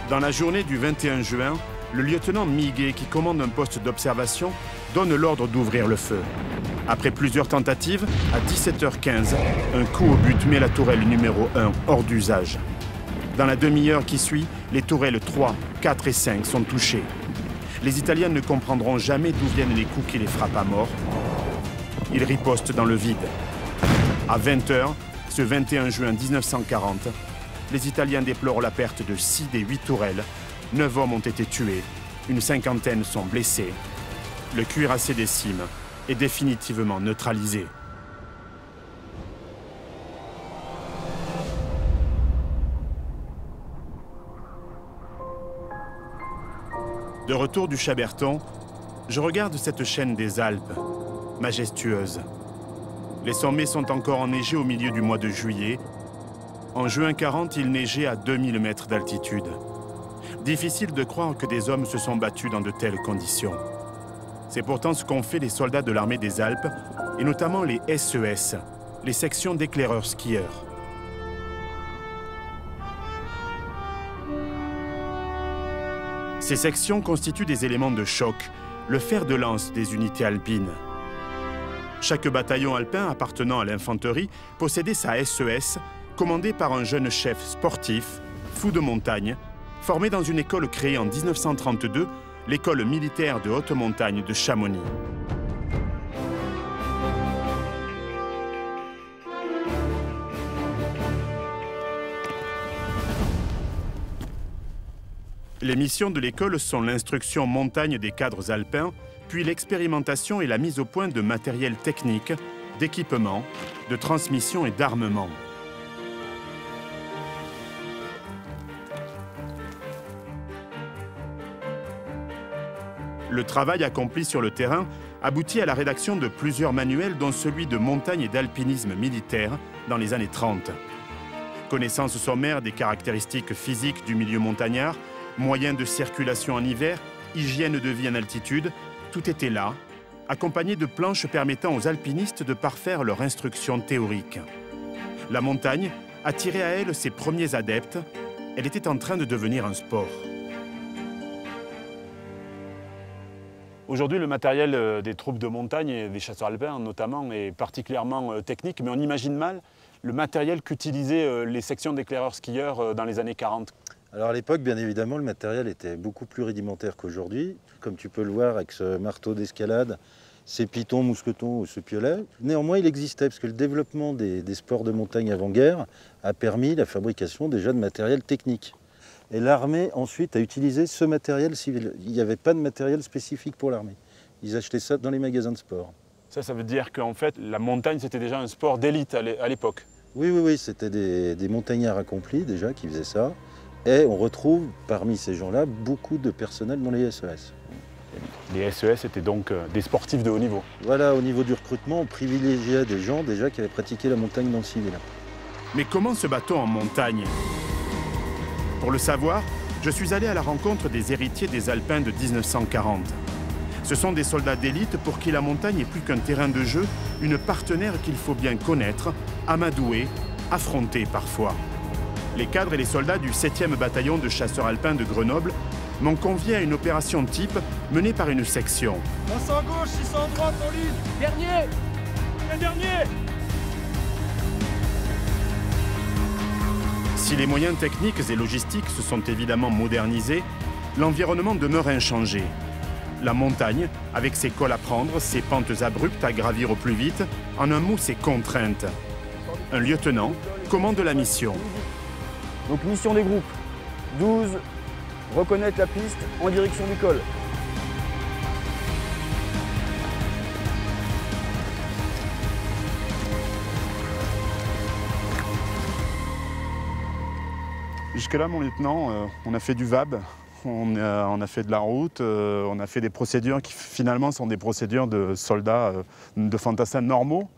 Dans la journée du 21 juin, le lieutenant Miguet, qui commande un poste d'observation, donne l'ordre d'ouvrir le feu. Après plusieurs tentatives, à 17h15, un coup au but met la tourelle numéro 1 hors d'usage. Dans la demi-heure qui suit, les tourelles 3, 4 et 5 sont touchées. Les Italiens ne comprendront jamais d'où viennent les coups qui les frappent à mort. Ils ripostent dans le vide. À 20h, ce 21 juin 1940, les Italiens déplorent la perte de 6 des 8 tourelles. 9 hommes ont été tués, une cinquantaine sont blessés. Le cuirassé des cimes est définitivement neutralisé. De retour du Chaberton, je regarde cette chaîne des Alpes, majestueuse. Les sommets sont encore enneigés au milieu du mois de juillet. En juin 40, il neigeait à 2000 mètres d'altitude. Difficile de croire que des hommes se sont battus dans de telles conditions. C'est pourtant ce qu'ont fait les soldats de l'armée des Alpes, et notamment les SES, les sections d'éclaireurs skieurs. Ces sections constituent des éléments de choc, le fer de lance des unités alpines. Chaque bataillon alpin appartenant à l'infanterie possédait sa SES, commandée par un jeune chef sportif, fou de montagne, formé dans une école créée en 1932, l'école militaire de haute montagne de Chamonix. Les missions de l'école sont l'instruction montagne des cadres alpins, puis l'expérimentation et la mise au point de matériel technique, d'équipement, de transmission et d'armement. Le travail accompli sur le terrain aboutit à la rédaction de plusieurs manuels, dont celui de montagne et d'alpinisme militaire dans les années 30. Connaissance sommaire des caractéristiques physiques du milieu montagnard, moyens de circulation en hiver, hygiène de vie en altitude, Tout était là, accompagné de planches permettant aux alpinistes de parfaire leur instruction théorique. La montagne attirait à elle ses premiers adeptes. Elle était en train de devenir un sport. Aujourd'hui, le matériel des troupes de montagne et des chasseurs alpins notamment est particulièrement technique, mais on imagine mal le matériel qu'utilisaient les sections d'éclaireurs skieurs dans les années 40. Alors à l'époque, bien évidemment, le matériel était beaucoup plus rudimentaire qu'aujourd'hui. Comme tu peux le voir avec ce marteau d'escalade, ces pitons, mousquetons ou ce piolet. Néanmoins, il existait, parce que le développement des sports de montagne avant-guerre a permis la fabrication déjà de matériel technique. Et l'armée, ensuite, a utilisé ce matériel civil. Il n'y avait pas de matériel spécifique pour l'armée. Ils achetaient ça dans les magasins de sport. Ça veut dire qu'en fait, la montagne, c'était déjà un sport d'élite à l'époque. Oui, c'était des montagnards accomplis déjà qui faisaient ça. Et on retrouve parmi ces gens-là beaucoup de personnel dans les SES. Les SES étaient donc des sportifs de haut niveau. Voilà, au niveau du recrutement, on privilégiait des gens déjà qui avaient pratiqué la montagne dans le civil. Mais comment se bat-on en montagne? Pour le savoir, je suis allé à la rencontre des héritiers des Alpins de 1940. Ce sont des soldats d'élite pour qui la montagne est plus qu'un terrain de jeu, une partenaire qu'il faut bien connaître, amadouer, affronter parfois. Les cadres et les soldats du 7e bataillon de chasseurs alpins de Grenoble m'ont convié à une opération type menée par une section. 500 gauche, 600 droite en ligne. Dernier. Le dernier. Si les moyens techniques et logistiques se sont évidemment modernisés, l'environnement demeure inchangé. La montagne, avec ses cols à prendre, ses pentes abruptes à gravir au plus vite, en un mot, ses contraintes. Un lieutenant commande la mission. Donc mission des groupes, 12, reconnaître la piste en direction du col. Jusque-là, mon lieutenant, on a fait du VAB, on a fait de la route, on a fait des procédures qui finalement sont des procédures de soldats de fantassins normaux.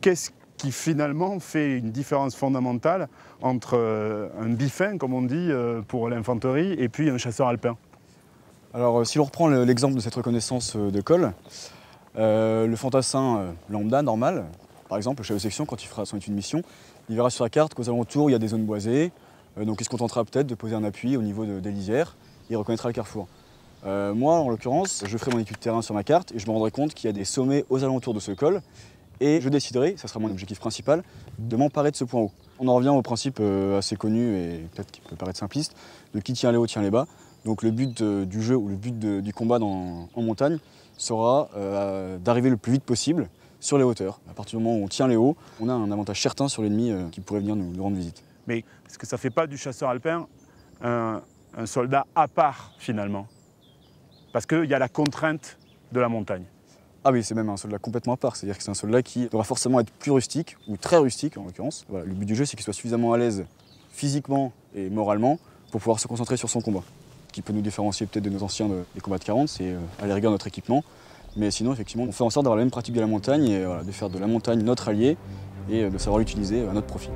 Qu'est-ce qui finalement fait une différence fondamentale entre un bifin, comme on dit, pour l'infanterie, et puis un chasseur alpin? Alors si l'on reprend l'exemple de cette reconnaissance de col, le fantassin lambda, normal, par exemple, le chef de section, quand il fera son étude de mission, il verra sur la carte qu'aux alentours, il y a des zones boisées, donc il se contentera peut-être de poser un appui au niveau des lisières, et il reconnaîtra le carrefour. Moi, en l'occurrence, je ferai mon étude de terrain sur ma carte, et je me rendrai compte qu'il y a des sommets aux alentours de ce col, et je déciderai, ça sera mon objectif principal, de m'emparer de ce point haut. On en revient au principe assez connu, et peut-être qui peut paraître simpliste, de qui tient les hauts tient les bas. Donc le but du jeu ou le but du combat en montagne sera d'arriver le plus vite possible sur les hauteurs. À partir du moment où on tient les hauts, on a un avantage certain sur l'ennemi qui pourrait venir nous rendre visite. Mais est-ce que ça ne fait pas du chasseur alpin un soldat à part finalement? Parce qu'il y a la contrainte de la montagne. Ah oui, c'est même un soldat complètement à part, c'est-à-dire que c'est un soldat qui devra forcément être plus rustique, ou très rustique en l'occurrence. Voilà, le but du jeu, c'est qu'il soit suffisamment à l'aise physiquement et moralement pour pouvoir se concentrer sur son combat. Ce qui peut nous différencier peut-être de nos anciens des combats de 40, c'est à la rigueur notre équipement. Mais sinon, effectivement, on fait en sorte d'avoir la même pratique de la montagne et de faire de la montagne notre allié et de savoir l'utiliser à notre profit.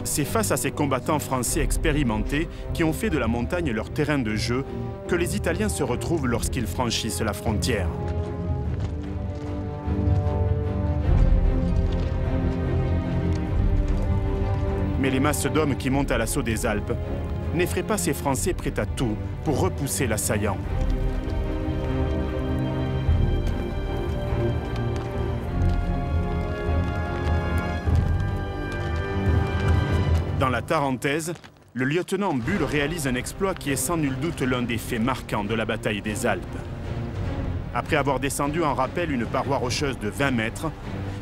C'est face à ces combattants français expérimentés qui ont fait de la montagne leur terrain de jeu que les Italiens se retrouvent lorsqu'ils franchissent la frontière. Mais les masses d'hommes qui montent à l'assaut des Alpes n'effraient pas ces Français prêts à tout pour repousser l'assaillant. Dans la Tarentaise, le lieutenant Bull réalise un exploit qui est sans nul doute l'un des faits marquants de la bataille des Alpes. Après avoir descendu en rappel une paroi rocheuse de 20 mètres,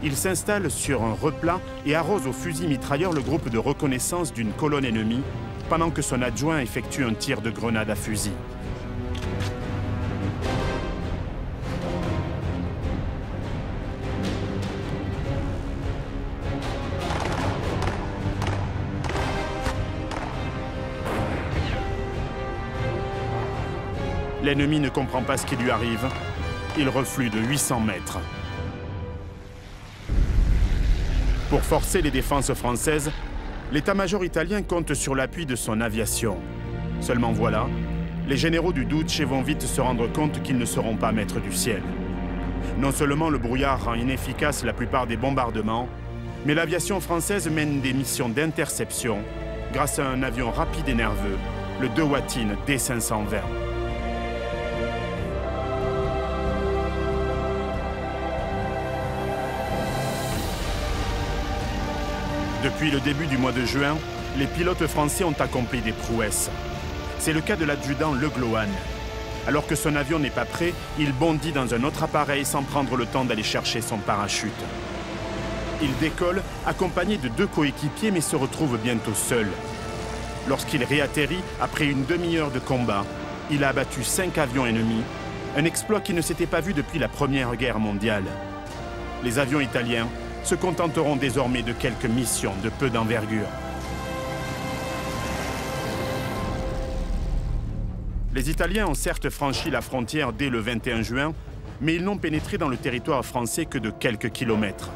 il s'installe sur un replat et arrose au fusil mitrailleur le groupe de reconnaissance d'une colonne ennemie, pendant que son adjoint effectue un tir de grenade à fusil. L'ennemi ne comprend pas ce qui lui arrive. Il reflue de 800 mètres. Pour forcer les défenses françaises, l'état-major italien compte sur l'appui de son aviation. Seulement voilà, les généraux du Duce vont vite se rendre compte qu'ils ne seront pas maîtres du ciel. Non seulement le brouillard rend inefficace la plupart des bombardements, mais l'aviation française mène des missions d'interception grâce à un avion rapide et nerveux, le Dewatin D520. Depuis le début du mois de juin, les pilotes français ont accompli des prouesses. C'est le cas de l'adjudant Le Gloan. Alors que son avion n'est pas prêt, il bondit dans un autre appareil sans prendre le temps d'aller chercher son parachute. Il décolle, accompagné de 2 coéquipiers, mais se retrouve bientôt seul. Lorsqu'il réatterrit, après une demi-heure de combat, il a abattu 5 avions ennemis, un exploit qui ne s'était pas vu depuis la Première Guerre mondiale. Les avions italiens se contenteront désormais de quelques missions de peu d'envergure. Les Italiens ont certes franchi la frontière dès le 21 juin, mais ils n'ont pénétré dans le territoire français que de quelques kilomètres.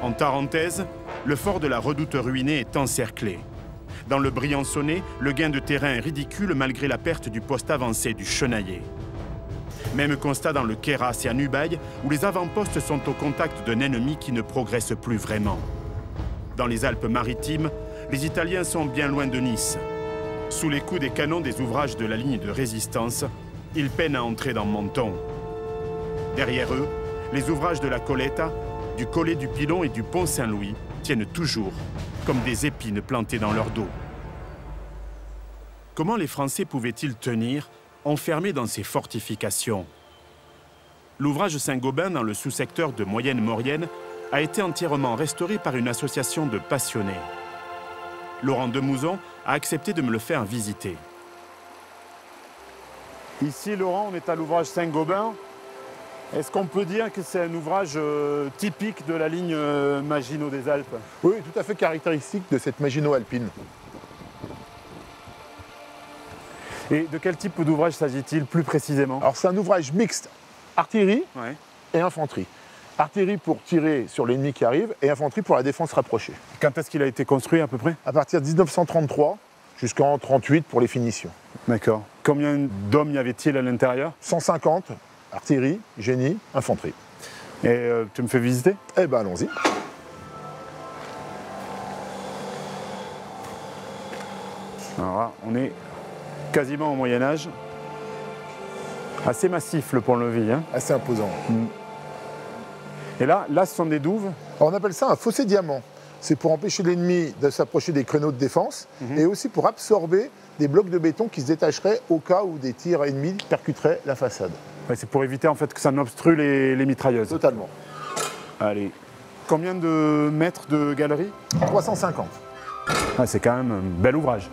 En Tarentaise, le fort de la Redoute ruinée est encerclé. Dans le Briançonnais, le gain de terrain est ridicule malgré la perte du poste avancé du Chenaillé. Même constat dans le Queyras et à Nubail, où les avant-postes sont au contact d'un ennemi qui ne progresse plus vraiment. Dans les Alpes-Maritimes, les Italiens sont bien loin de Nice. Sous les coups des canons des ouvrages de la ligne de résistance, ils peinent à entrer dans Menton. Derrière eux, les ouvrages de la Coletta, du collet du Pilon et du pont Saint-Louis tiennent toujours comme des épines plantées dans leur dos. Comment les Français pouvaient-ils tenir, enfermés dans ces fortifications? L'ouvrage Saint-Gobain, dans le sous-secteur de Moyenne-Maurienne, a été entièrement restauré par une association de passionnés. Laurent Demouzon a accepté de me le faire visiter. Ici, Laurent, on est à l'ouvrage Saint-Gobain. Est-ce qu'on peut dire que c'est un ouvrage typique de la ligne Maginot des Alpes? Oui, tout à fait caractéristique de cette Maginot alpine. Et de quel type d'ouvrage s'agit-il plus précisément? Alors c'est un ouvrage mixte, artillerie et infanterie. Artillerie pour tirer sur l'ennemi qui arrive et infanterie pour la défense rapprochée. Quand est-ce qu'il a été construit à peu près? À partir de 1933 jusqu'en 1938 pour les finitions. D'accord. Combien d'hommes y avait-il à l'intérieur? 150, artillerie, génie, infanterie. Et tu me fais visiter? Eh ben allons-y. Alors là, on est quasiment au Moyen-Âge. Assez massif le pont-levis. Hein? Assez imposant. Et là, ce sont des douves? Alors, on appelle ça un fossé diamant. C'est pour empêcher l'ennemi de s'approcher des créneaux de défense et aussi pour absorber des blocs de béton qui se détacheraient au cas où des tirs ennemis percuteraient la façade. Ouais, c'est pour éviter en fait que ça n'obstrue les mitrailleuses. Totalement. Allez. Combien de mètres de galerie? 350. Ah, c'est quand même un bel ouvrage.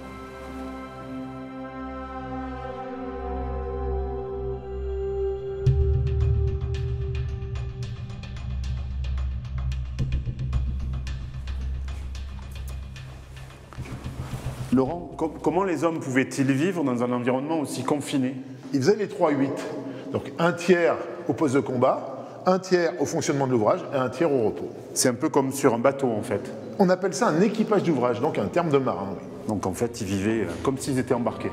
Laurent, comment les hommes pouvaient-ils vivre dans un environnement aussi confiné? Ils faisaient les 3-8. Donc un tiers au poste de combat, un tiers au fonctionnement de l'ouvrage et un tiers au repos. C'est un peu comme sur un bateau en fait. On appelle ça un équipage d'ouvrage, donc un terme de marin. Oui. Donc en fait, ils vivaient comme s'ils étaient embarqués.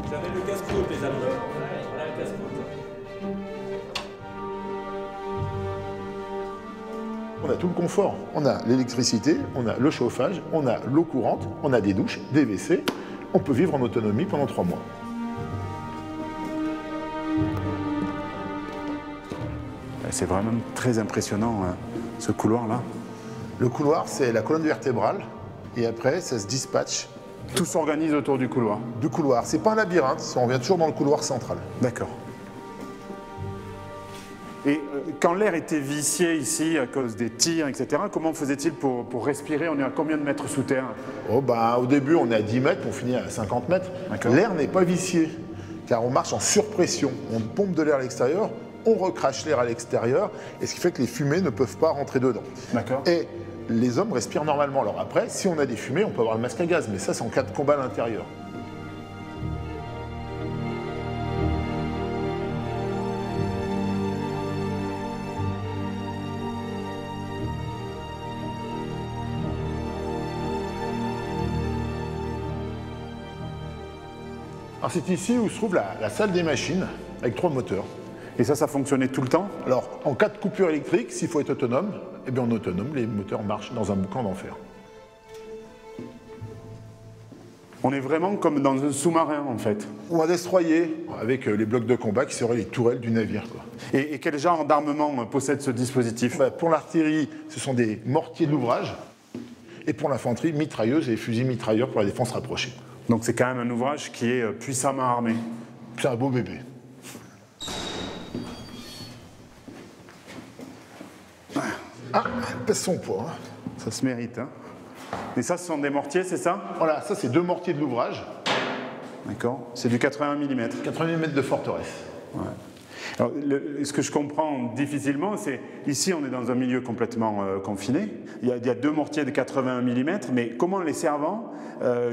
Vous avez le casse-croûte, les amis. Voilà le casse-croûte. On a tout le confort. On a l'électricité, on a le chauffage, on a l'eau courante, on a des douches, des WC. On peut vivre en autonomie pendant 3 mois. C'est vraiment très impressionnant, hein, ce couloir-là. Le couloir, c'est la colonne vertébrale. Et après, ça se dispatche. Tout s'organise autour du couloir. Du couloir. C'est pas un labyrinthe, on revient toujours dans le couloir central. D'accord. Et quand l'air était vicié ici à cause des tirs, etc., comment faisait-il pour respirer? On est à combien de mètres sous terre? Au début, on est à 10 mètres, on finit à 50 mètres. L'air n'est pas vicié, car on marche en surpression. On pompe de l'air à l'extérieur, on recrache l'air à l'extérieur, et ce qui fait que les fumées ne peuvent pas rentrer dedans. D'accord. Et les hommes respirent normalement. Alors après, si on a des fumées, on peut avoir le masque à gaz, mais ça, c'est en cas de combat à l'intérieur. Alors c'est ici où se trouve la salle des machines, avec 3 moteurs. Et ça fonctionnait tout le temps? Alors, en cas de coupure électrique, s'il faut être autonome, eh bien on est autonome, les moteurs marchent dans un boucan d'enfer. On est vraiment comme dans un sous-marin, en fait. Ou un destroyer, avec les blocs de combat qui seraient les tourelles du navire, quoi. Et quel genre d'armement possède ce dispositif? Pour l'artillerie, ce sont des mortiers de l'ouvrage. Et pour l'infanterie, mitrailleuses et fusils mitrailleurs pour la défense rapprochée. Donc c'est quand même un ouvrage qui est puissamment armé. C'est un beau bébé. Ah, elle pèse son poids. Hein. Ça se mérite. Hein. Et ça, ce sont des mortiers, c'est ça? Voilà, ça c'est 2 mortiers de l'ouvrage. D'accord. C'est du 81 mm. 81 mm de forteresse. Ouais. Alors, ce que je comprends difficilement, c'est ici on est dans un milieu complètement confiné. Il y a 2 mortiers de 81 mm, mais comment les servants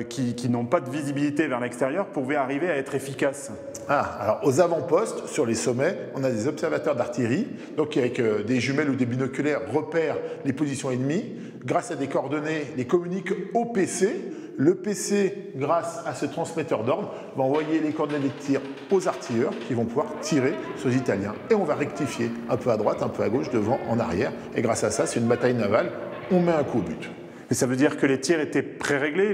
qui n'ont pas de visibilité vers l'extérieur pouvaient arriver à être efficaces? Ah, alors aux avant-postes, sur les sommets, on a des observateurs d'artillerie, donc qui avec des jumelles ou des binoculaires repèrent les positions ennemies. Grâce à des coordonnées, les communiquent au PC. Le PC, grâce à ce transmetteur d'ordre, va envoyer les coordonnées de tir aux artilleurs qui vont pouvoir tirer sur les Italiens. Et on va rectifier un peu à droite, un peu à gauche, devant, en arrière. Et grâce à ça, c'est une bataille navale, on met un coup au but. Et ça veut dire que les tirs étaient pré-réglés,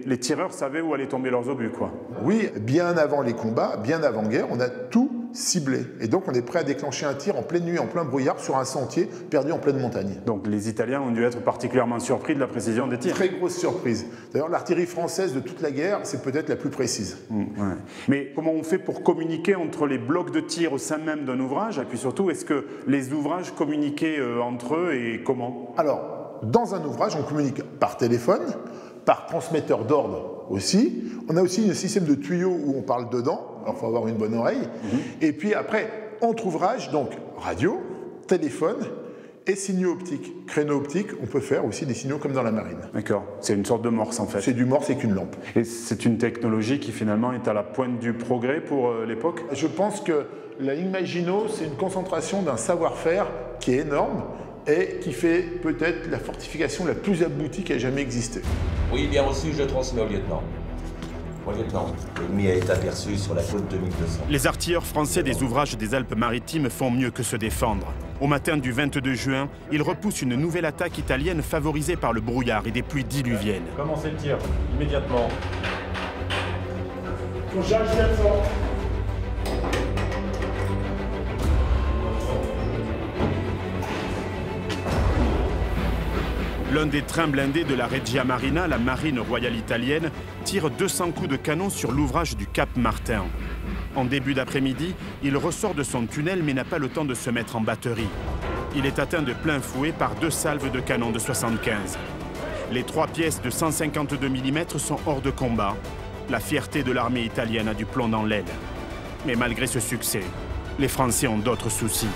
les tireurs savaient où allaient tomber leurs obus, quoi? Oui, bien avant les combats, bien avant guerre, on a tout ciblé. Et donc on est prêt à déclencher un tir en pleine nuit, en plein brouillard, sur un sentier perdu en pleine montagne. Donc les Italiens ont dû être particulièrement surpris de la précision des tirs. Très grosse surprise. D'ailleurs, l'artillerie française de toute la guerre, c'est peut-être la plus précise. Ouais. Mais comment on fait pour communiquer entre les blocs de tir au sein même d'un ouvrage? Et puis surtout, est-ce que les ouvrages communiquaient entre eux et comment? Alors, dans un ouvrage, on communique par téléphone, par transmetteur d'ordre aussi. On a aussi un système de tuyaux où on parle dedans, alors il faut avoir une bonne oreille. Et puis après, entre ouvrages, donc radio, téléphone et signaux optiques. Créneaux optiques, on peut faire aussi des signaux comme dans la marine. D'accord, c'est une sorte de morse en fait. C'est du morse avec une lampe. Et c'est une technologie qui finalement est à la pointe du progrès pour l'époque? Je pense que la ligne Maginot, c'est une concentration d'un savoir-faire qui est énorme et qui fait peut-être la fortification la plus aboutie qui a jamais existé. Oui, bien reçu, je transmets au lieutenant. Au lieutenant, l'ennemi a été aperçu sur la côte 2200. Les artilleurs français des ouvrages des Alpes-Maritimes font mieux que se défendre. Au matin du 22 juin, ils repoussent une nouvelle attaque italienne favorisée par le brouillard et des pluies diluviennes. Commencez le tir, immédiatement. L'un des trains blindés de la Regia Marina, la marine royale italienne, tire 200 coups de canon sur l'ouvrage du Cap Martin. En début d'après-midi, il ressort de son tunnel mais n'a pas le temps de se mettre en batterie. Il est atteint de plein fouet par 2 salves de canon de 75. Les 3 pièces de 152 mm sont hors de combat. La fierté de l'armée italienne a du plomb dans l'aile. Mais malgré ce succès, les Français ont d'autres soucis.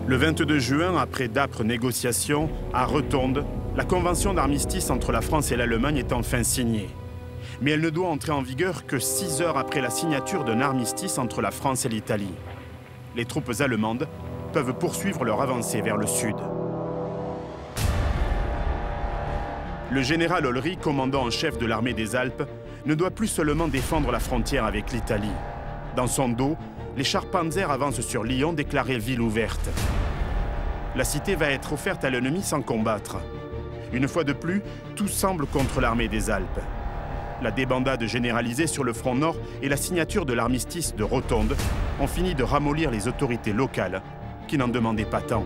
Le 22 juin, après d'âpres négociations, à Rotonde, la convention d'armistice entre la France et l'Allemagne est enfin signée. Mais elle ne doit entrer en vigueur que 6 heures après la signature d'un armistice entre la France et l'Italie. Les troupes allemandes peuvent poursuivre leur avancée vers le sud. Le général Olry, commandant en chef de l'armée des Alpes, ne doit plus seulement défendre la frontière avec l'Italie. Dans son dos, les chars Panzer avancent sur Lyon, déclarée ville ouverte. La cité va être offerte à l'ennemi sans combattre. Une fois de plus, tout semble contre l'armée des Alpes. La débandade généralisée sur le front nord et la signature de l'armistice de Rotonde ont fini de ramollir les autorités locales qui n'en demandaient pas tant.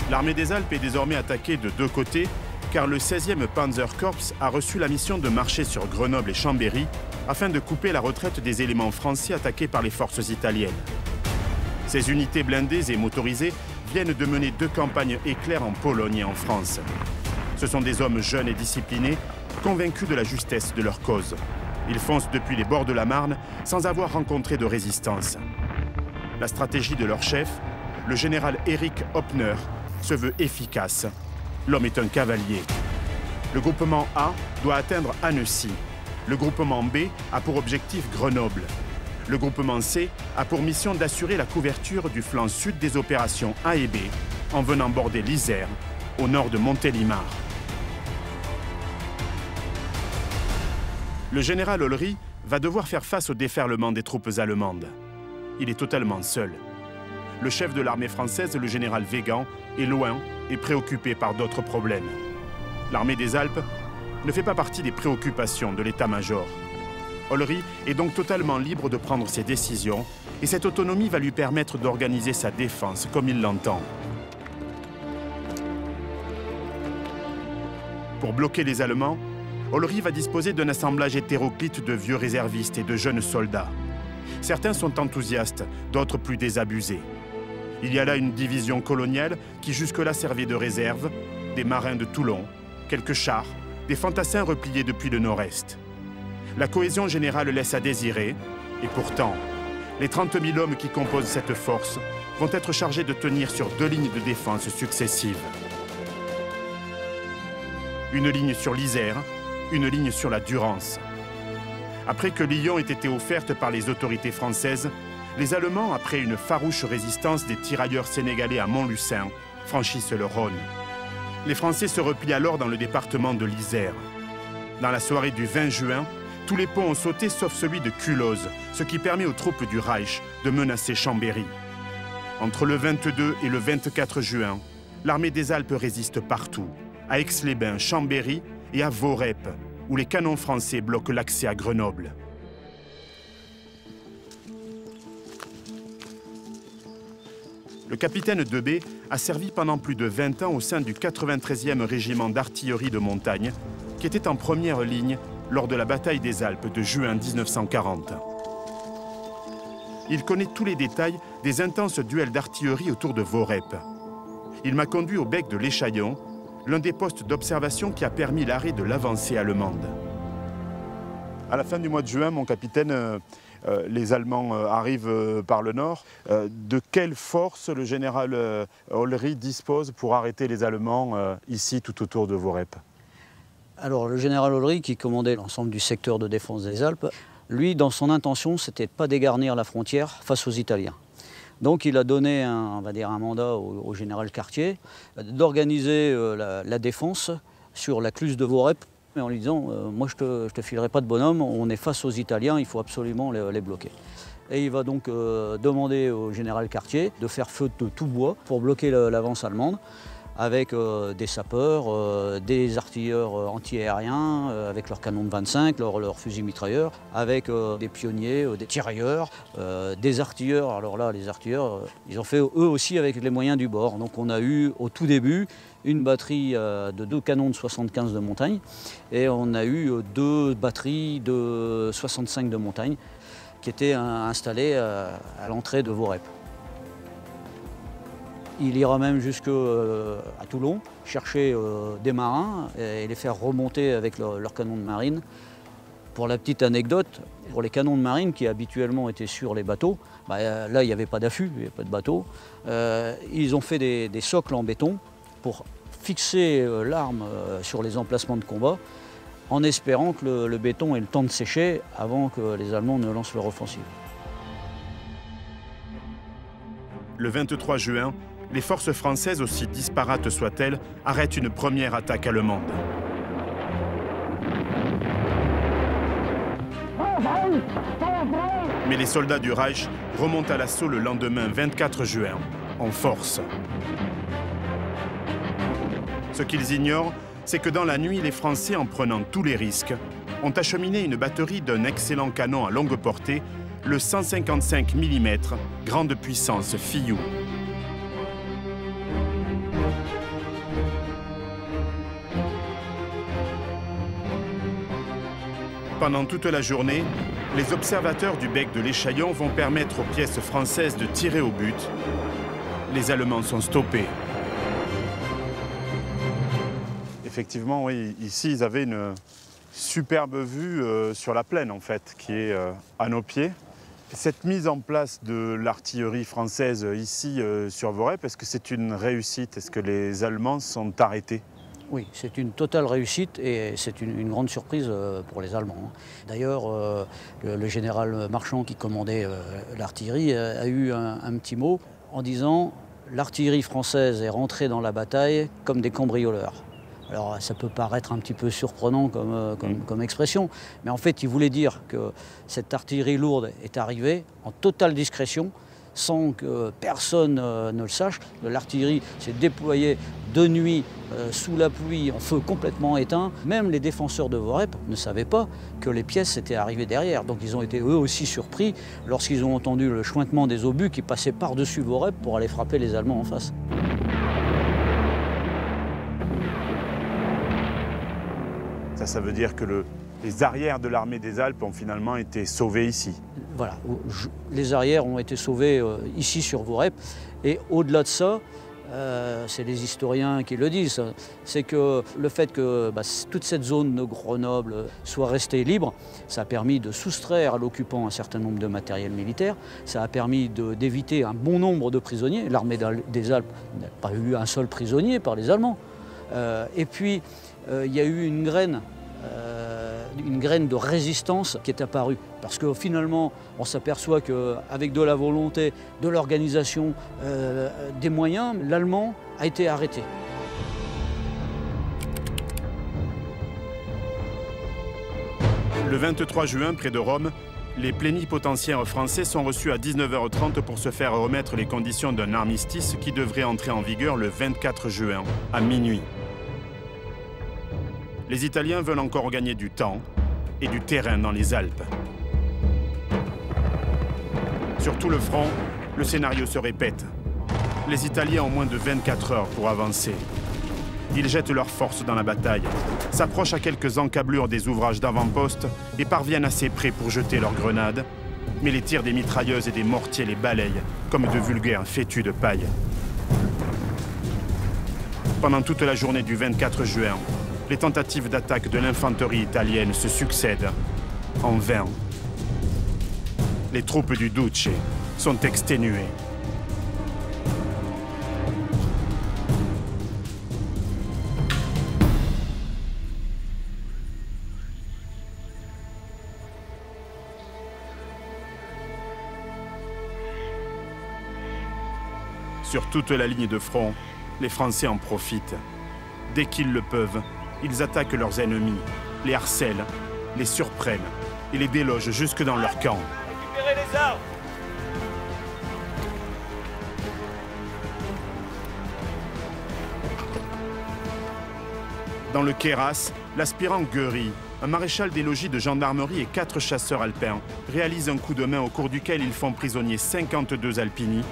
L'armée des Alpes est désormais attaquée de 2 côtés car le 16e Panzerkorps a reçu la mission de marcher sur Grenoble et Chambéry afin de couper la retraite des éléments français attaqués par les forces italiennes. Ces unités blindées et motorisées viennent de mener 2 campagnes éclairs en Pologne et en France. Ce sont des hommes jeunes et disciplinés, convaincus de la justesse de leur cause. Ils foncent depuis les bords de la Marne sans avoir rencontré de résistance. La stratégie de leur chef, le général Erich Hoppner, se veut efficace. L'homme est un cavalier. Le groupement A doit atteindre Annecy. Le groupement B a pour objectif Grenoble. Le groupement C a pour mission d'assurer la couverture du flanc sud des opérations A et B en venant border l'Isère, au nord de Montélimar. Le général Ollery va devoir faire face au déferlement des troupes allemandes. Il est totalement seul. Le chef de l'armée française, le général Weygand, est loin et préoccupé par d'autres problèmes. L'armée des Alpes ne fait pas partie des préoccupations de l'état-major. Ollery est donc totalement libre de prendre ses décisions et cette autonomie va lui permettre d'organiser sa défense comme il l'entend. Pour bloquer les Allemands, Ollery va disposer d'un assemblage hétéroclite de vieux réservistes et de jeunes soldats. Certains sont enthousiastes, d'autres plus désabusés. Il y a là une division coloniale qui jusque-là servait de réserve, des marins de Toulon, quelques chars, des fantassins repliés depuis le nord-est. La cohésion générale laisse à désirer, et pourtant, les 30 000 hommes qui composent cette force vont être chargés de tenir sur 2 lignes de défense successives. Une ligne sur l'Isère, une ligne sur la Durance. Après que Lyon ait été offerte par les autorités françaises, les Allemands, après une farouche résistance des tirailleurs sénégalais à Montluçon, franchissent le Rhône. Les Français se replient alors dans le département de l'Isère. Dans la soirée du 20 juin, tous les ponts ont sauté sauf celui de Culloz, ce qui permet aux troupes du Reich de menacer Chambéry. Entre le 22 et le 24 juin, l'armée des Alpes résiste partout, à Aix-les-Bains, Chambéry et à Voreppe, où les canons français bloquent l'accès à Grenoble. Le capitaine Debé a servi pendant plus de 20 ans au sein du 93e régiment d'artillerie de montagne, qui était en première ligne lors de la bataille des Alpes de juin 1940. Il connaît tous les détails des intenses duels d'artillerie autour de Voreppe. Il m'a conduit au bec de l'Échaillon, l'un des postes d'observation qui a permis l'arrêt de l'avancée allemande. À la fin du mois de juin, mon capitaine, les Allemands arrivent par le nord. De quelle force le général Ollery dispose pour arrêter les Allemands ici, tout autour de Voreppe? Alors, le général Ollery, qui commandait l'ensemble du secteur de défense des Alpes, lui, dans son intention, c'était de ne pas dégarnir la frontière face aux Italiens. Donc, il a donné un mandat au général Cartier d'organiser la défense sur la cluse de Voreppe, en lui disant moi, je te filerai pas de bonhomme, on est face aux Italiens, il faut absolument les bloquer. Et il va donc demander au général Cartier de faire feu de tout bois pour bloquer l'avance allemande, avec des sapeurs, des artilleurs anti-aériens, avec leurs canons de 25, leurs fusils mitrailleurs, avec des pionniers, des tirailleurs, des artilleurs. Alors là, les artilleurs, ils ont fait eux aussi avec les moyens du bord. Donc on a eu au tout début une batterie de 2 canons de 75 de montagne et on a eu 2 batteries de 65 de montagne qui étaient installées à l'entrée de Voreppe. Il ira même jusqu'à Toulon, chercher des marins et les faire remonter avec leurs canons de marine. Pour la petite anecdote, pour les canons de marine qui habituellement étaient sur les bateaux, là il n'y avait pas d'affût, il n'y avait pas de bateau. Ils ont fait des socles en béton pour fixer l'arme sur les emplacements de combat en espérant que le béton ait le temps de sécher avant que les Allemands ne lancent leur offensive. Le 23 juin, les forces françaises, aussi disparates soient-elles, arrêtent une première attaque allemande. Mais les soldats du Reich remontent à l'assaut le lendemain 24 juin, en force. Ce qu'ils ignorent, c'est que dans la nuit, les Français, en prenant tous les risques, ont acheminé une batterie d'un excellent canon à longue portée, le 155 mm, grande puissance Fillou. Pendant toute la journée, les observateurs du bec de l'Échaillon vont permettre aux pièces françaises de tirer au but. Les Allemands sont stoppés. Effectivement, oui, ici, ils avaient une superbe vue sur la plaine, en fait, qui est à nos pieds. Cette mise en place de l'artillerie française ici sur Voreppe, est-ce que c'est une réussite? Est-ce que les Allemands sont arrêtés? Oui, c'est une totale réussite et c'est une grande surprise pour les Allemands. D'ailleurs, le général Marchand qui commandait l'artillerie a eu un petit mot en disant « L'artillerie française est rentrée dans la bataille comme des cambrioleurs ». Alors ça peut paraître un petit peu surprenant comme expression, mais en fait il voulait dire que cette artillerie lourde est arrivée en totale discrétion, sans que personne ne le sache. L'artillerie s'est déployée de nuit, sous la pluie, en feu complètement éteint. Même les défenseurs de Worep ne savaient pas que les pièces étaient arrivées derrière. Donc ils ont été eux aussi surpris lorsqu'ils ont entendu le chointement des obus qui passaient par-dessus Worep pour aller frapper les Allemands en face. Ça veut dire que les arrières de l'armée des Alpes ont finalement été sauvés ici. Voilà, les arrières ont été sauvés ici sur Worep. Et au-delà de ça, c'est les historiens qui le disent, c'est que le fait que toute cette zone de Grenoble soit restée libre, ça a permis de soustraire à l'occupant un certain nombre de matériels militaires, ça a permis d'éviter un bon nombre de prisonniers. L'armée des Alpes n'a pas eu un seul prisonnier par les Allemands. Et puis, il y a eu une graine de résistance qui est apparue. Parce que finalement, on s'aperçoit qu'avec de la volonté, de l'organisation, des moyens, l'Allemand a été arrêté. Le 23 juin, près de Rome, les plénipotentiaires français sont reçus à 19h30 pour se faire remettre les conditions d'un armistice qui devrait entrer en vigueur le 24 juin, à minuit. Les Italiens veulent encore gagner du temps et du terrain dans les Alpes. Sur tout le front, le scénario se répète. Les Italiens ont moins de 24 heures pour avancer. Ils jettent leurs forces dans la bataille, s'approchent à quelques encablures des ouvrages d'avant-poste et parviennent assez près pour jeter leurs grenades. Mais les tirs des mitrailleuses et des mortiers les balayent comme de vulgaires fétus de paille. Pendant toute la journée du 24 juin, les tentatives d'attaque de l'infanterie italienne se succèdent, en vain. Les troupes du Duce sont exténuées. Sur toute la ligne de front, les Français en profitent. Dès qu'ils le peuvent, ils attaquent leurs ennemis, les harcèlent, les surprennent et les délogent jusque dans leur camp. Récupérez les armes! Dans le Queyras, l'aspirant Guery, un maréchal des logis de gendarmerie et 4 chasseurs alpins, réalisent un coup de main au cours duquel ils font prisonniers 52 alpini,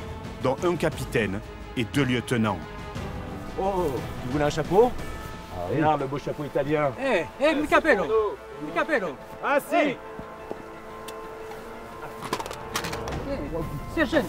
dont un capitaine et 2 lieutenants. Oh, vous voulez un chapeau? Regarde le beau chapeau italien. Mi capello! Mi capello! Ah si! Sergente!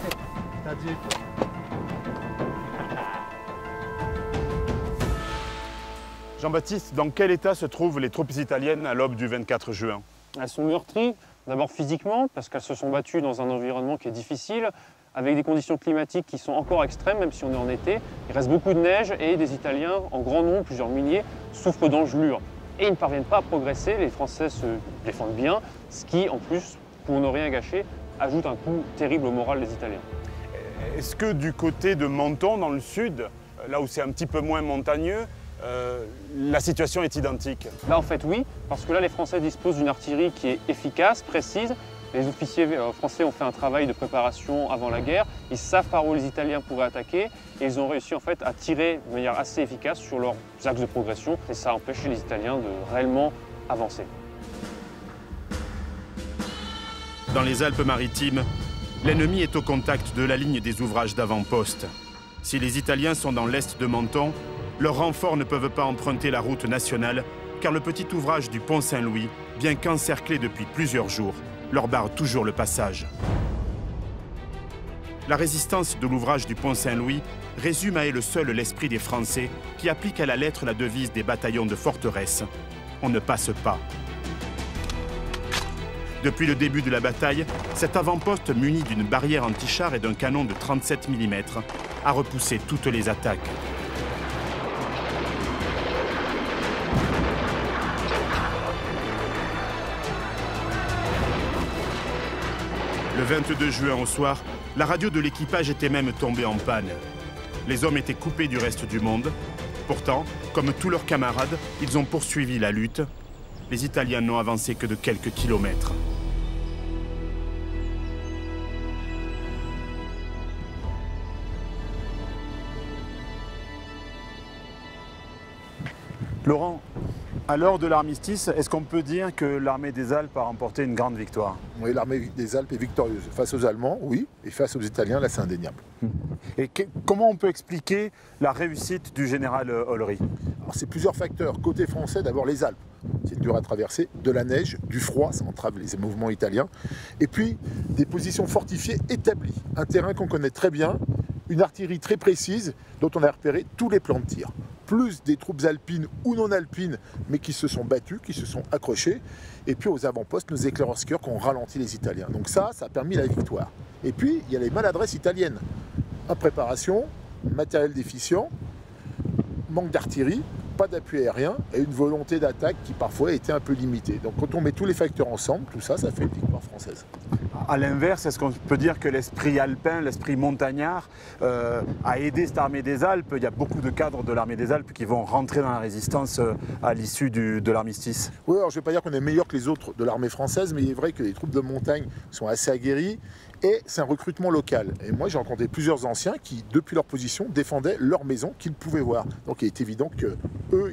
Jean-Baptiste, dans quel état se trouvent les troupes italiennes à l'aube du 24 juin? Elles sont meurtries, d'abord physiquement, parce qu'elles se sont battues dans un environnement qui est difficile, avec des conditions climatiques qui sont encore extrêmes, même si on est en été. Il reste beaucoup de neige et des Italiens, en grand nombre, plusieurs milliers, souffrent d'engelures. Et ils ne parviennent pas à progresser, les Français se défendent bien, ce qui, en plus, pour ne rien gâcher, ajoute un coup terrible au moral des Italiens. Est-ce que du côté de Menton, dans le sud, là où c'est un petit peu moins montagneux, la situation est identique? Là, en fait, oui, parce que là, les Français disposent d'une artillerie qui est efficace, précise. Les officiers français ont fait un travail de préparation avant la guerre. Ils savent par où les Italiens pourraient attaquer et ils ont réussi en fait à tirer de manière assez efficace sur leurs axes de progression et ça a empêché les Italiens de réellement avancer. Dans les Alpes-Maritimes, l'ennemi est au contact de la ligne des ouvrages d'avant-poste. Si les Italiens sont dans l'est de Menton, leurs renforts ne peuvent pas emprunter la route nationale car le petit ouvrage du pont Saint-Louis, bien qu'encerclé depuis plusieurs jours, leur barre toujours le passage. La résistance de l'ouvrage du pont Saint-Louis résume à elle seule l'esprit des Français qui appliquent à la lettre la devise des bataillons de forteresse. On ne passe pas. Depuis le début de la bataille, cet avant-poste muni d'une barrière anti-char et d'un canon de 37 mm a repoussé toutes les attaques. Le 22 juin au soir, la radio de l'équipage était même tombée en panne. Les hommes étaient coupés du reste du monde. Pourtant, comme tous leurs camarades, ils ont poursuivi la lutte. Les Italiens n'ont avancé que de quelques kilomètres. Laurent, à l'heure de l'armistice, est-ce qu'on peut dire que l'armée des Alpes a remporté une grande victoire? Oui, l'armée des Alpes est victorieuse. Face aux Allemands, oui, et face aux Italiens, là, c'est indéniable. Et comment on peut expliquer la réussite du général Olry? Alors, c'est plusieurs facteurs. Côté français, d'abord les Alpes. C'est dur à traverser, de la neige, du froid, ça entrave les mouvements italiens. Et puis, des positions fortifiées établies. Un terrain qu'on connaît très bien, une artillerie très précise, dont on a repéré tous les plans de tir. Plus des troupes alpines ou non alpines, mais qui se sont battues, qui se sont accrochées. Et puis aux avant-postes, nos éclaireurs-skieurs qui ont ralenti les Italiens. Donc ça a permis la victoire. Et puis, il y a les maladresses italiennes. Impréparation, matériel déficient, manque d'artillerie, pas d'appui aérien et une volonté d'attaque qui parfois était un peu limitée. Donc quand on met tous les facteurs ensemble, tout ça, ça fait une victoire française. À l'inverse, est-ce qu'on peut dire que l'esprit alpin, l'esprit montagnard a aidé cette armée des Alpes? Il y a beaucoup de cadres de l'armée des Alpes qui vont rentrer dans la résistance à l'issue de l'armistice. Oui, alors je ne vais pas dire qu'on est meilleur que les autres de l'armée française, mais il est vrai que les troupes de montagne sont assez aguerries et c'est un recrutement local. Et moi, j'ai rencontré plusieurs anciens qui, depuis leur position, défendaient leur maison qu'ils pouvaient voir. Donc il est évident qu'eux,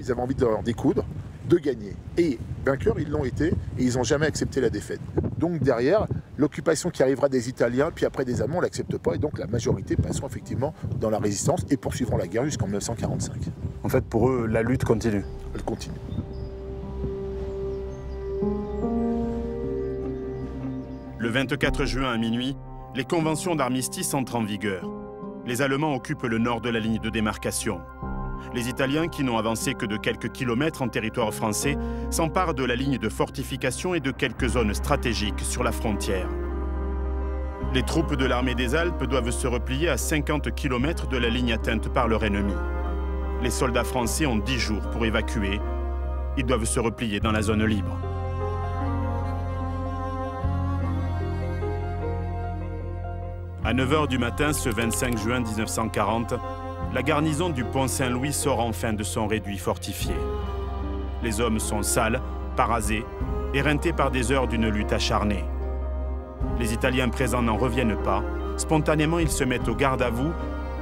ils avaient envie de leur découdre, de gagner. Et vainqueurs, ils l'ont été et ils n'ont jamais accepté la défaite. Donc derrière, l'occupation qui arrivera des Italiens, puis après des Allemands, on ne l'accepte pas. Et donc la majorité passeront effectivement dans la résistance et poursuivront la guerre jusqu'en 1945. En fait, pour eux, la lutte continue. Elle continue. Le 24 juin à minuit, les conventions d'armistice entrent en vigueur. Les Allemands occupent le nord de la ligne de démarcation. Les Italiens, qui n'ont avancé que de quelques kilomètres en territoire français, s'emparent de la ligne de fortification et de quelques zones stratégiques sur la frontière. Les troupes de l'armée des Alpes doivent se replier à 50 km de la ligne atteinte par leur ennemi. Les soldats français ont 10 jours pour évacuer. Ils doivent se replier dans la zone libre. À 9 h du matin, ce 25 juin 1940, la garnison du Pont Saint-Louis sort enfin de son réduit fortifié. Les hommes sont sales, parasés, éreintés par des heures d'une lutte acharnée. Les Italiens présents n'en reviennent pas. Spontanément, ils se mettent au garde à vous.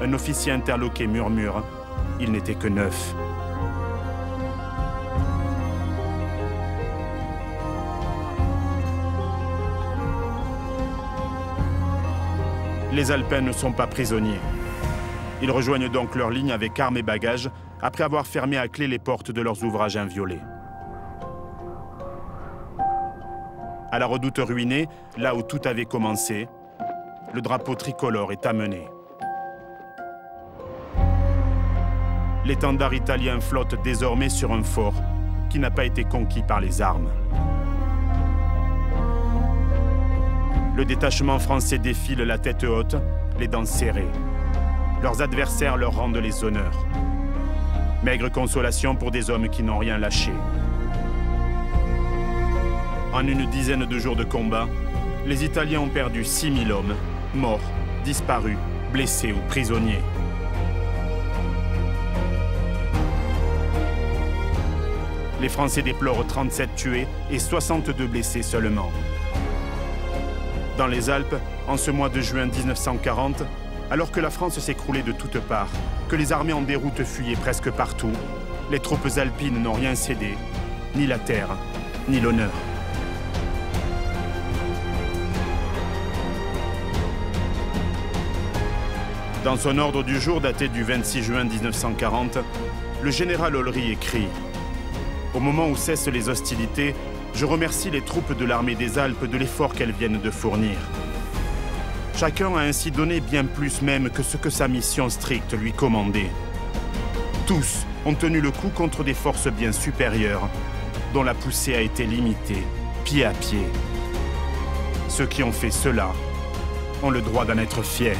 Un officier interloqué murmure « Il n'était que 9 ». Les Alpins ne sont pas prisonniers. Ils rejoignent donc leur ligne avec armes et bagages, après avoir fermé à clé les portes de leurs ouvrages inviolés. À la redoute ruinée, là où tout avait commencé, le drapeau tricolore est amené. L'étendard italien flotte désormais sur un fort qui n'a pas été conquis par les armes. Le détachement français défile la tête haute, les dents serrées. Leurs adversaires leur rendent les honneurs. Maigre consolation pour des hommes qui n'ont rien lâché. En une dizaine de jours de combat, les Italiens ont perdu 6000 hommes, morts, disparus, blessés ou prisonniers. Les Français déplorent 37 tués et 62 blessés seulement. Dans les Alpes, en ce mois de juin 1940, alors que la France s'écroulait de toutes parts, que les armées en déroute fuyaient presque partout, les troupes alpines n'ont rien cédé, ni la terre, ni l'honneur. Dans son ordre du jour daté du 26 juin 1940, le général Olry écrit « Au moment où cessent les hostilités, je remercie les troupes de l'armée des Alpes de l'effort qu'elles viennent de fournir. Chacun a ainsi donné bien plus même que ce que sa mission stricte lui commandait. Tous ont tenu le coup contre des forces bien supérieures, dont la poussée a été limitée, pied à pied. Ceux qui ont fait cela ont le droit d'en être fiers. »